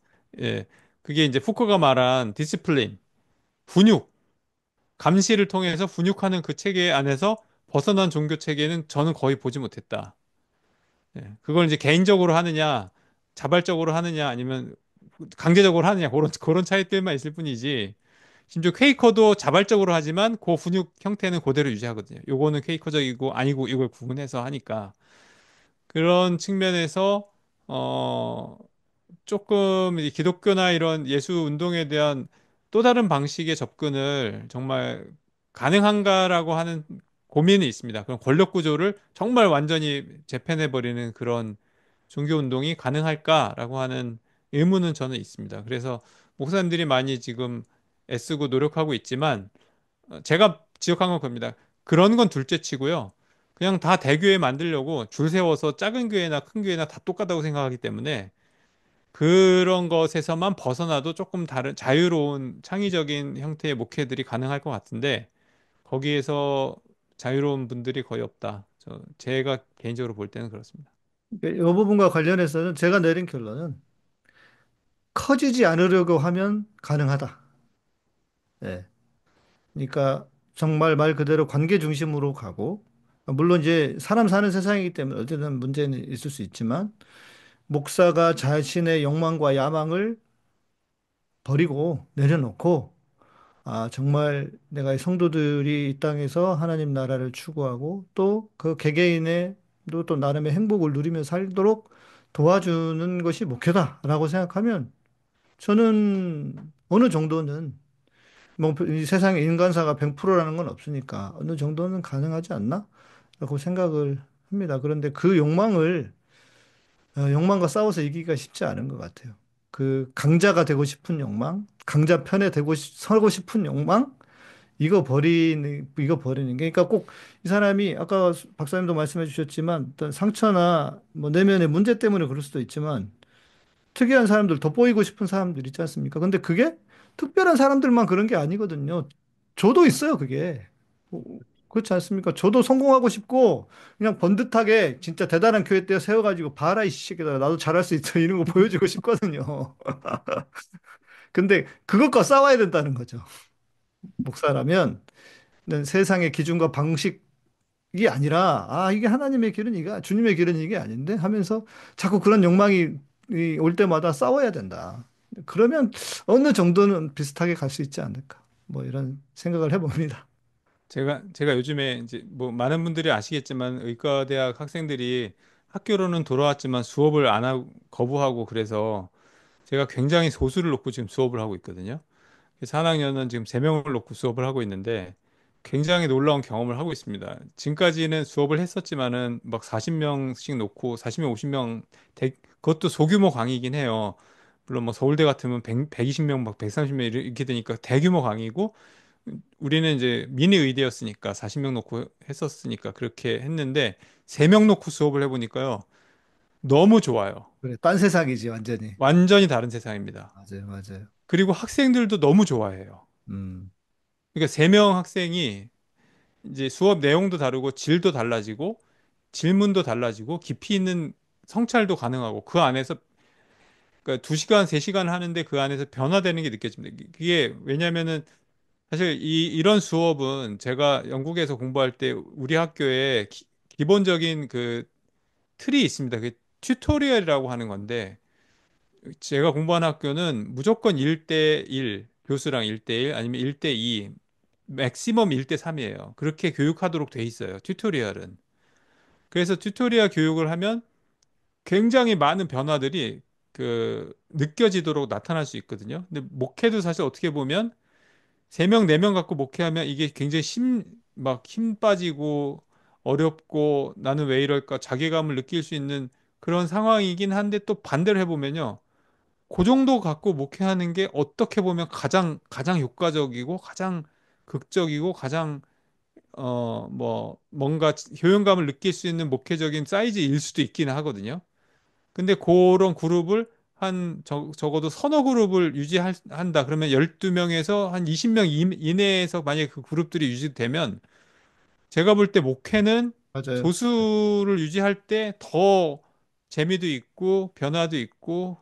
예, 그게 이제 후커가 말한 디시플린, 훈육, 감시를 통해서 훈육하는 그 체계 안에서 벗어난 종교 체계는 저는 거의 보지 못했다. 예, 그걸 이제 개인적으로 하느냐, 자발적으로 하느냐, 아니면 강제적으로 하느냐 그런 차이들만 있을 뿐이지. 심지어 퀘이커도 자발적으로 하지만 그 훈육 형태는 그대로 유지하거든요. 요거는 퀘이커적이고 아니고 이걸 구분해서 하니까 그런 측면에서 어 조금 이 기독교나 이런 예수 운동에 대한 또 다른 방식의 접근을 정말 가능한가라고 하는 고민이 있습니다. 그런 권력 구조를 정말 완전히 재편해 버리는 그런 종교 운동이 가능할까라고 하는 의문은 저는 있습니다. 그래서 목사님들이 많이 지금 애쓰고 노력하고 있지만 제가 지적한 건 겁니다. 그런 건 둘째 치고요. 그냥 다 대교회 만들려고 줄 세워서 작은 교회나 큰 교회나 다 똑같다고 생각하기 때문에 그런 것에서만 벗어나도 조금 다른 자유로운 창의적인 형태의 목회들이 가능할 것 같은데 거기에서 자유로운 분들이 거의 없다. 제가 개인적으로 볼 때는 그렇습니다. 이 부분과 관련해서는 제가 내린 결론은 커지지 않으려고 하면 가능하다. 예. 그러니까 정말 말 그대로 관계 중심으로 가고, 물론 이제 사람 사는 세상이기 때문에 어쨌든 문제는 있을 수 있지만, 목사가 자신의 욕망과 야망을 버리고 내려놓고, 아, 정말 내가 이 성도들이 이 땅에서 하나님 나라를 추구하고 또 그 개개인의 또 나름의 행복을 누리며 살도록 도와주는 것이 목표다라고 생각하면 저는 어느 정도는 뭐 이 세상에 인간사가 100%라는 건 없으니까 어느 정도는 가능하지 않나? 라고 생각을 합니다. 그런데 그 욕망과 싸워서 이기기가 쉽지 않은 것 같아요. 그 강자가 되고 싶은 욕망, 강자 편에 서고 싶은 욕망, 이거 버리는 게, 그러니까 꼭 이 사람이 아까 박사님도 말씀해 주셨지만 어떤 상처나 뭐 내면의 문제 때문에 그럴 수도 있지만 특이한 사람들, 돋보이고 싶은 사람들 있지 않습니까? 근데 그게 특별한 사람들만 그런 게 아니거든요. 저도 있어요, 그게. 어, 그렇지 않습니까? 저도 성공하고 싶고, 그냥 번듯하게 진짜 대단한 교회 때 세워가지고, 봐라, 이 새끼들아, 나도 잘할 수 있어. 이런 거 보여주고 싶거든요. 근데 그것과 싸워야 된다는 거죠. 목사라면, 세상의 기준과 방식이 아니라, 아, 이게 하나님의 길은 이게, 주님의 길은 이게 아닌데 하면서 자꾸 그런 욕망이 올 때마다 싸워야 된다. 그러면 어느 정도는 비슷하게 갈 수 있지 않을까. 뭐 이런 생각을 해봅니다. 제가 요즘에 이제 뭐 많은 분들이 아시겠지만 의과대학 학생들이 학교로는 돌아왔지만 수업을 안 하고 거부하고 그래서 제가 굉장히 소수를 놓고 지금 수업을 하고 있거든요. 그래서 한 학년은 지금 3명을 놓고 수업을 하고 있는데 굉장히 놀라운 경험을 하고 있습니다. 지금까지는 수업을 했었지만은 막 40명씩 놓고 40명, 50명 그것도 소규모 강의이긴 해요. 물론 뭐 서울대 같으면 120명, 막 130명 이렇게 되니까 대규모 강의고 우리는 이제 미니 의대였으니까 40명 놓고 했었으니까 그렇게 했는데 3명 놓고 수업을 해보니까요. 너무 좋아요. 그래, 딴 세상이지, 완전히. 완전히 다른 세상입니다. 맞아요, 맞아요. 그리고 학생들도 너무 좋아해요. 음, 그러니까 3명 학생이 이제 수업 내용도 다르고 질도 달라지고 질문도 달라지고 깊이 있는 성찰도 가능하고 그 안에서 그러니까 2시간, 3시간 하는데 그 안에서 변화되는 게 느껴집니다. 그게 왜냐면은 사실 이런 수업은 제가 영국에서 공부할 때 우리 학교에 기본적인 그 틀이 있습니다. 그 튜토리얼이라고 하는 건데 제가 공부한 학교는 무조건 1대1 교수랑 1대1 아니면 1대2 맥시멈 1대3이에요. 그렇게 교육하도록 돼 있어요. 튜토리얼은. 그래서 튜토리얼 교육을 하면 굉장히 많은 변화들이 그 느껴지도록 나타날 수 있거든요. 근데 목회도 사실 어떻게 보면 3명, 4명 갖고 목회하면 이게 굉장히 막 힘 빠지고 어렵고 나는 왜 이럴까 자괴감을 느낄 수 있는 그런 상황이긴 한데 또 반대로 해보면요. 그 정도 갖고 목회하는 게 어떻게 보면 가장 효과적이고 가장 극적이고 가장 뭐 뭔가 효용감을 느낄 수 있는 목회적인 사이즈일 수도 있기는 하거든요. 근데 그런 그룹을 적어도 서너 그룹을 유지한다. 그러면 12명에서 한 20명 이내에서 만약에 그 그룹들이 유지되면 제가 볼 때 목회는 맞아요. 소수를 유지할 때 더 재미도 있고 변화도 있고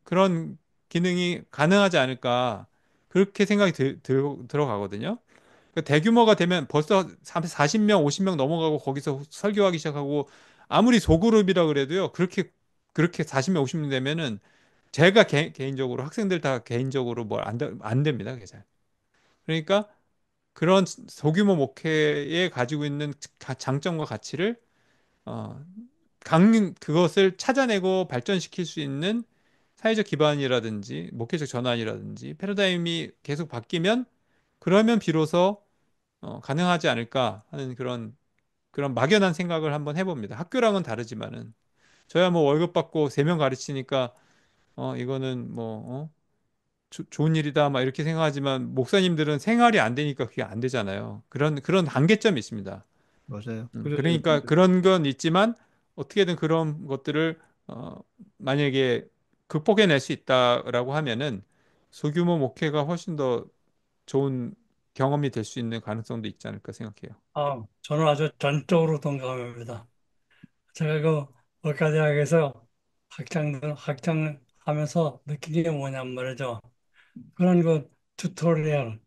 그런 기능이 가능하지 않을까. 그렇게 생각이 들어가거든요. 그러니까 대규모가 되면 벌써 40명, 50명 넘어가고 거기서 설교하기 시작하고 아무리 소그룹이라 그래도요. 그렇게 40명, 50명 되면은 제가 개인적으로 학생들 다 개인적으로 안 됩니다. 그게 잘. 그러니까 그런 소규모 목회에 가지고 있는 장점과 가치를 어, 그것을 찾아내고 발전시킬 수 있는 사회적 기반이라든지 목회적 전환이라든지 패러다임이 계속 바뀌면 그러면 비로소 가능하지 않을까 하는 그런 막연한 생각을 한번 해봅니다. 학교랑은 다르지만은 저야 뭐 월급 받고 3명 가르치니까 이거는 뭐 좋은 일이다 막 이렇게 생각하지만 목사님들은 생활이 안 되니까 그게 안 되잖아요. 그런 한계점이 있습니다. 맞아요. 그러니까 그런 건 있지만 어떻게든 그런 것들을 만약에 극복해낼 수 있다라고 하면은 소규모 목회가 훨씬 더 좋은 경험이 될 수 있는 가능성도 있지 않을까 생각해요. 저는 아주 전적으로 동감합니다. 제가 그 의과대학에서 학장하면서 느낀 게 뭐냐면 말이죠. 그런 그 튜토리얼,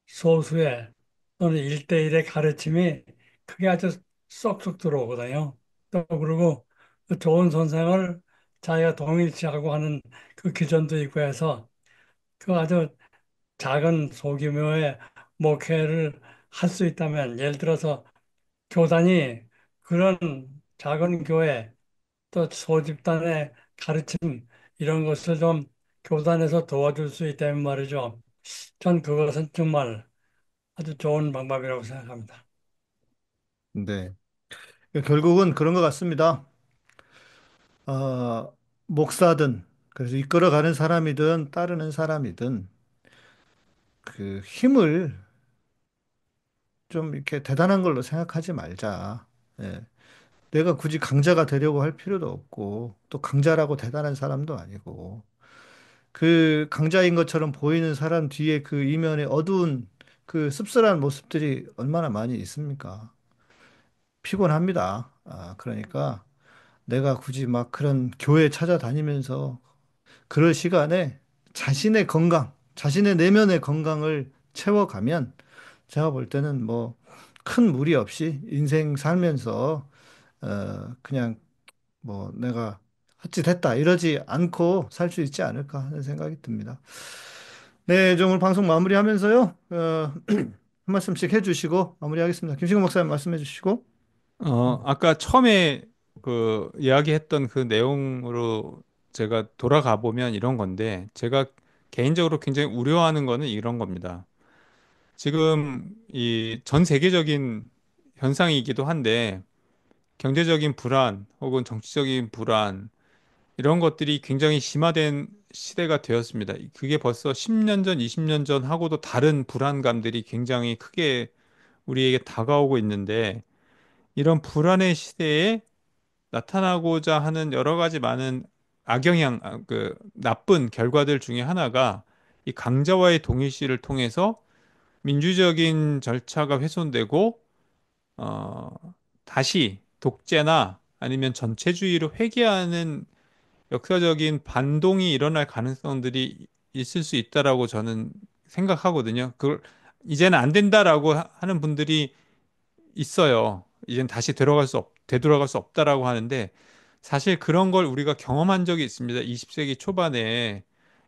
소수의 또는 1대1의 가르침이 그게 아주 쏙쏙 들어오거든요. 또 그리고 그 좋은 선생을 자기가 동일시하고 하는 그 기준도 있고 해서 그 아주 작은 소규모의 목회를 할 수 있다면, 예를 들어서 교단이 그런 작은 교회 또 소집단의 가르침 이런 것을 좀 교단에서 도와줄 수 있다면 말이죠. 전 그것은 정말 아주 좋은 방법이라고 생각합니다. 네. 결국은 그런 것 같습니다. 목사든, 그래서 이끌어가는 사람이든 따르는 사람이든 그 힘을 좀 이렇게 대단한 걸로 생각하지 말자. 예. 내가 굳이 강자가 되려고 할 필요도 없고, 또 강자라고 대단한 사람도 아니고, 그 강자인 것처럼 보이는 사람 뒤에 그 이면에 어두운 그 씁쓸한 모습들이 얼마나 많이 있습니까? 피곤합니다. 그러니까 내가 굳이 막 그런 교회 찾아다니면서 그럴 시간에 자신의 건강, 자신의 내면의 건강을 채워가면 제가 볼 때는 뭐 큰 무리 없이 인생 살면서 그냥 뭐 내가 헛짓했다 이러지 않고 살 수 있지 않을까 하는 생각이 듭니다. 네, 좀 오늘 방송 마무리하면서요. 한 말씀씩 해주시고 마무리하겠습니다. 김신구 목사님 말씀해 주시고. 아까 처음에 그 이야기했던 그 내용으로 제가 돌아가 보면 이런 건데, 제가 개인적으로 굉장히 우려하는 거는 이런 겁니다. 지금 이 전 세계적인 현상이기도 한데, 경제적인 불안 혹은 정치적인 불안, 이런 것들이 굉장히 심화된 시대가 되었습니다. 그게 벌써 10년 전, 20년 전 하고도 다른 불안감들이 굉장히 크게 우리에게 다가오고 있는데, 이런 불안의 시대에 나타나고자 하는 여러 가지 많은 악영향, 그 나쁜 결과들 중에 하나가 이 강자와의 동일시를 통해서 민주적인 절차가 훼손되고, 어, 다시 독재나 아니면 전체주의로 회귀하는 역사적인 반동이 일어날 가능성들이 있을 수 있다라고 저는 생각하거든요. 그걸 이제는 안 된다라고 하는 분들이 있어요. 이젠 다시 되돌아갈 수 없다라고 하는데, 사실 그런 걸 우리가 경험한 적이 있습니다. 20세기 초반에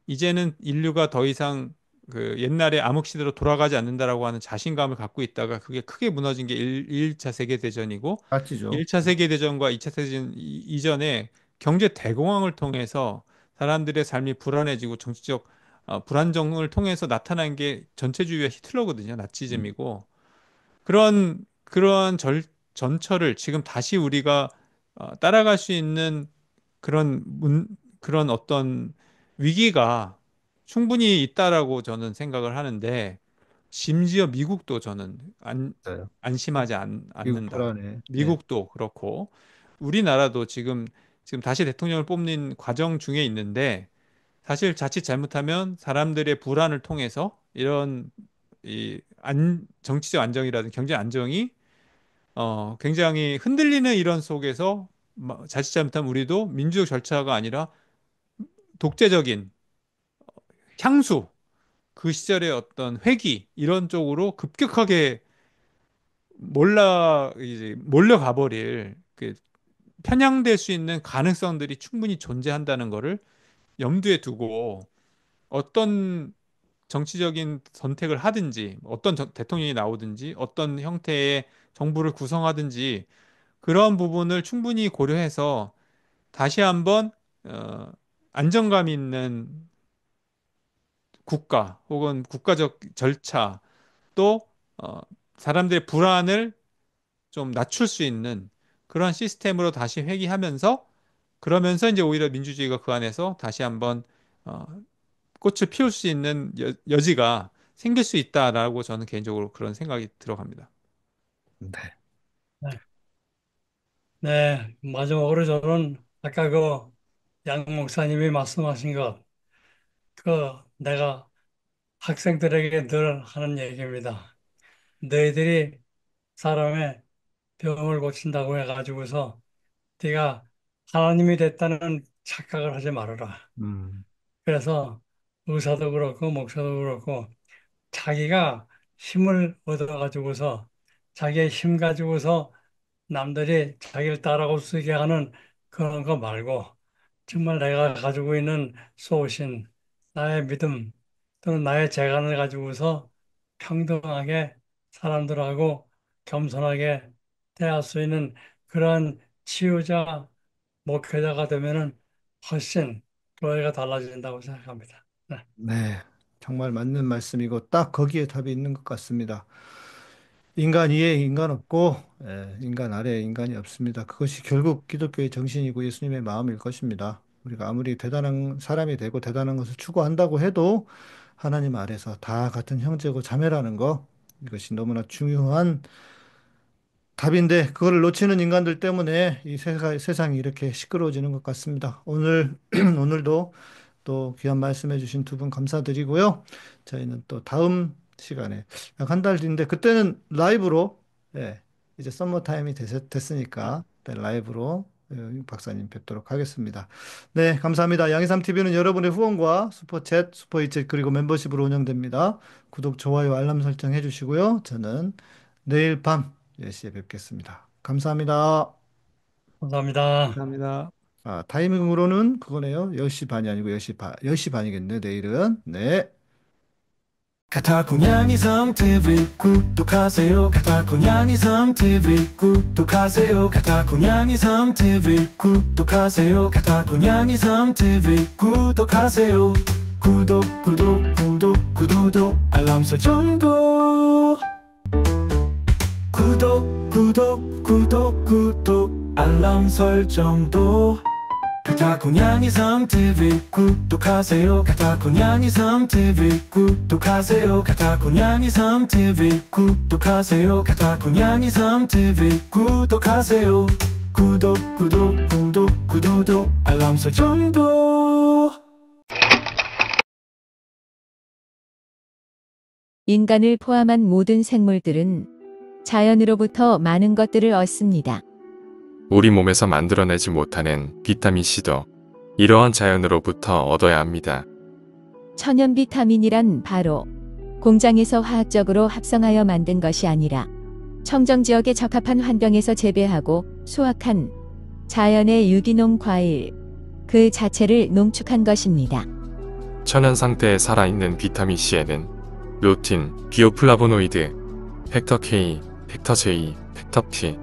이제는 인류가 더 이상 그 옛날의 암흑 시대로 돌아가지 않는다라고 하는 자신감을 갖고 있다가 그게 크게 무너진 게 1차 세계대전이고, 맞지죠? 1차 세계대전과 2차 세계대전 이전에 경제 대공황을 통해서 사람들의 삶이 불안해지고 정치적 불안정을 통해서 나타난 게 전체주의와 히틀러거든요. 음, 나치즘이고. 그런 전철을 지금 다시 우리가 따라갈 수 있는 그런 어떤 위기가 충분히 있다라고 저는 생각을 하는데, 심지어 미국도 저는 맞아요. 안심하지 미국 않는다. 불안해. 네. 미국도 그렇고, 우리나라도 지금 다시 대통령을 뽑는 과정 중에 있는데, 사실 자칫 잘못하면 사람들의 불안을 통해서 이런 정치적 안정이라든 경제 안정이 굉장히 흔들리는 이런 속에서 자칫 잘못하면 우리도 민주적 절차가 아니라 독재적인 향수, 그 시절의 어떤 회기 이런 쪽으로 급격하게 이제 몰려가 버릴 그 편향될 수 있는 가능성들이 충분히 존재한다는 거를 염두에 두고, 어떤 정치적인 선택을 하든지 어떤 대통령이 나오든지 어떤 형태의 정부를 구성하든지 그런 부분을 충분히 고려해서 다시 한번 어, 안정감 있는 국가 혹은 국가적 절차, 또 어, 사람들의 불안을 좀 낮출 수 있는 그런 시스템으로 다시 회귀하면서, 그러면서 이제 오히려 민주주의가 그 안에서 다시 한번 어, 꽃을 피울 수 있는 여지가 생길 수 있다라고 저는 개인적으로 그런 생각이 들어갑니다. 네. 네, 네, 마지막으로 저는 아까 그 양 목사님이 말씀하신 것, 내가 학생들에게 늘 하는 얘기입니다. 너희들이 사람의 병을 고친다고 해가지고서 네가 하나님이 됐다는 착각을 하지 말아라. 음, 그래서 의사도 그렇고 목사도 그렇고 자기가 힘을 얻어가지고서 자기의 힘 가지고서 남들이 자기를 따라올 수 있게 하는 그런 거 말고 정말 내가 가지고 있는 소신, 나의 믿음, 또는 나의 재간을 가지고서 평등하게 사람들하고 겸손하게 대할 수 있는 그런 치유자, 목회자가 되면은 훨씬 교회가 달라진다고 생각합니다. 네. 네, 정말 맞는 말씀이고 딱 거기에 답이 있는 것 같습니다. 인간 위에 인간 없고 인간 아래에 인간이 없습니다. 그것이 결국 기독교의 정신이고 예수님의 마음일 것입니다. 우리가 아무리 대단한 사람이 되고 대단한 것을 추구한다고 해도 하나님 아래서 다 같은 형제고 자매라는 거, 이것이 너무나 중요한 답인데 그거를 놓치는 인간들 때문에 이 세상이 이렇게 시끄러워지는 것 같습니다. 오늘 오늘도 또 귀한 말씀해 주신 두 분 감사드리고요. 저희는 또 다음 시간에 약 한 달 뒤인데 그때는 라이브로, 예, 이제 썸머 타임이 됐으니까 라이브로 박사님 뵙도록 하겠습니다. 네, 감사합니다. 양희삼 TV는 여러분의 후원과 슈퍼챗, 슈퍼이챗 그리고 멤버십으로 운영됩니다. 구독, 좋아요, 알람 설정 해주시고요. 저는 내일 밤 10시에 뵙겠습니다. 감사합니다. 감사합니다. 감사합니다. 아, 타이밍으로는 그거네요. 10시 반이 아니고 10시 반이겠네, 내일은. 네. 가타고양이성 TV 구독하세요. 가타고양이성 TV 구독하세요. 가타고양이성 TV 구독하세요. 가타고양이성 TV 구독하세요. 구독 알람 설정도 구독 알람 설정도 가타고양이성 TV 구독하세요. 가타고양이성 TV 구독하세요. 가타고양이성 TV 구독하세요. 가타고양이성 TV 구독하세요. 구독 알람 설정도. 인간을 포함한 모든 생물들은 자연으로부터 많은 것들을 얻습니다. 우리 몸에서 만들어내지 못하는 비타민C도 이러한 자연으로부터 얻어야 합니다. 천연 비타민이란 바로 공장에서 화학적으로 합성하여 만든 것이 아니라 청정지역에 적합한 환경에서 재배하고 수확한 자연의 유기농 과일 그 자체를 농축한 것입니다. 천연 상태에 살아있는 비타민C에는 루틴, 비오플라보노이드, 팩터 K, 팩터 J, 팩터 P,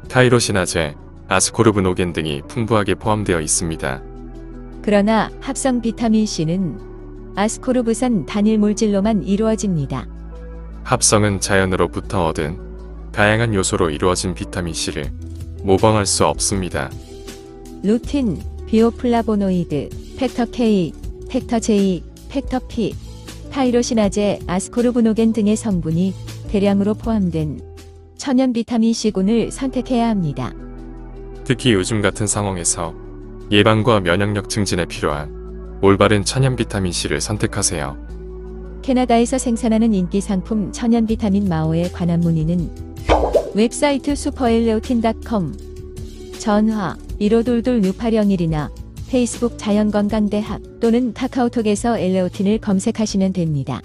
타이로시나제, 아스코르브노겐 등이 풍부하게 포함되어 있습니다. 그러나 합성 비타민C는 아스코르브산 단일 물질로만 이루어집니다. 합성은 자연으로부터 얻은 다양한 요소로 이루어진 비타민C를 모방할 수 없습니다. 루틴, 비오플라보노이드, 팩터 K, 팩터 J, 팩터 P, 타이로시나제, 아스코르브노겐 등의 성분이 대량으로 포함된 천연 비타민C군을 선택해야 합니다. 특히 요즘 같은 상황에서 예방과 면역력 증진에 필요한 올바른 천연 비타민C를 선택하세요. 캐나다에서 생산하는 인기 상품 천연 비타민 마오에 관한 문의는 웹사이트 superelleotin.com, 전화 1522-6801이나 페이스북 자연건강대학 또는 카카오톡에서 엘레오틴을 검색하시면 됩니다.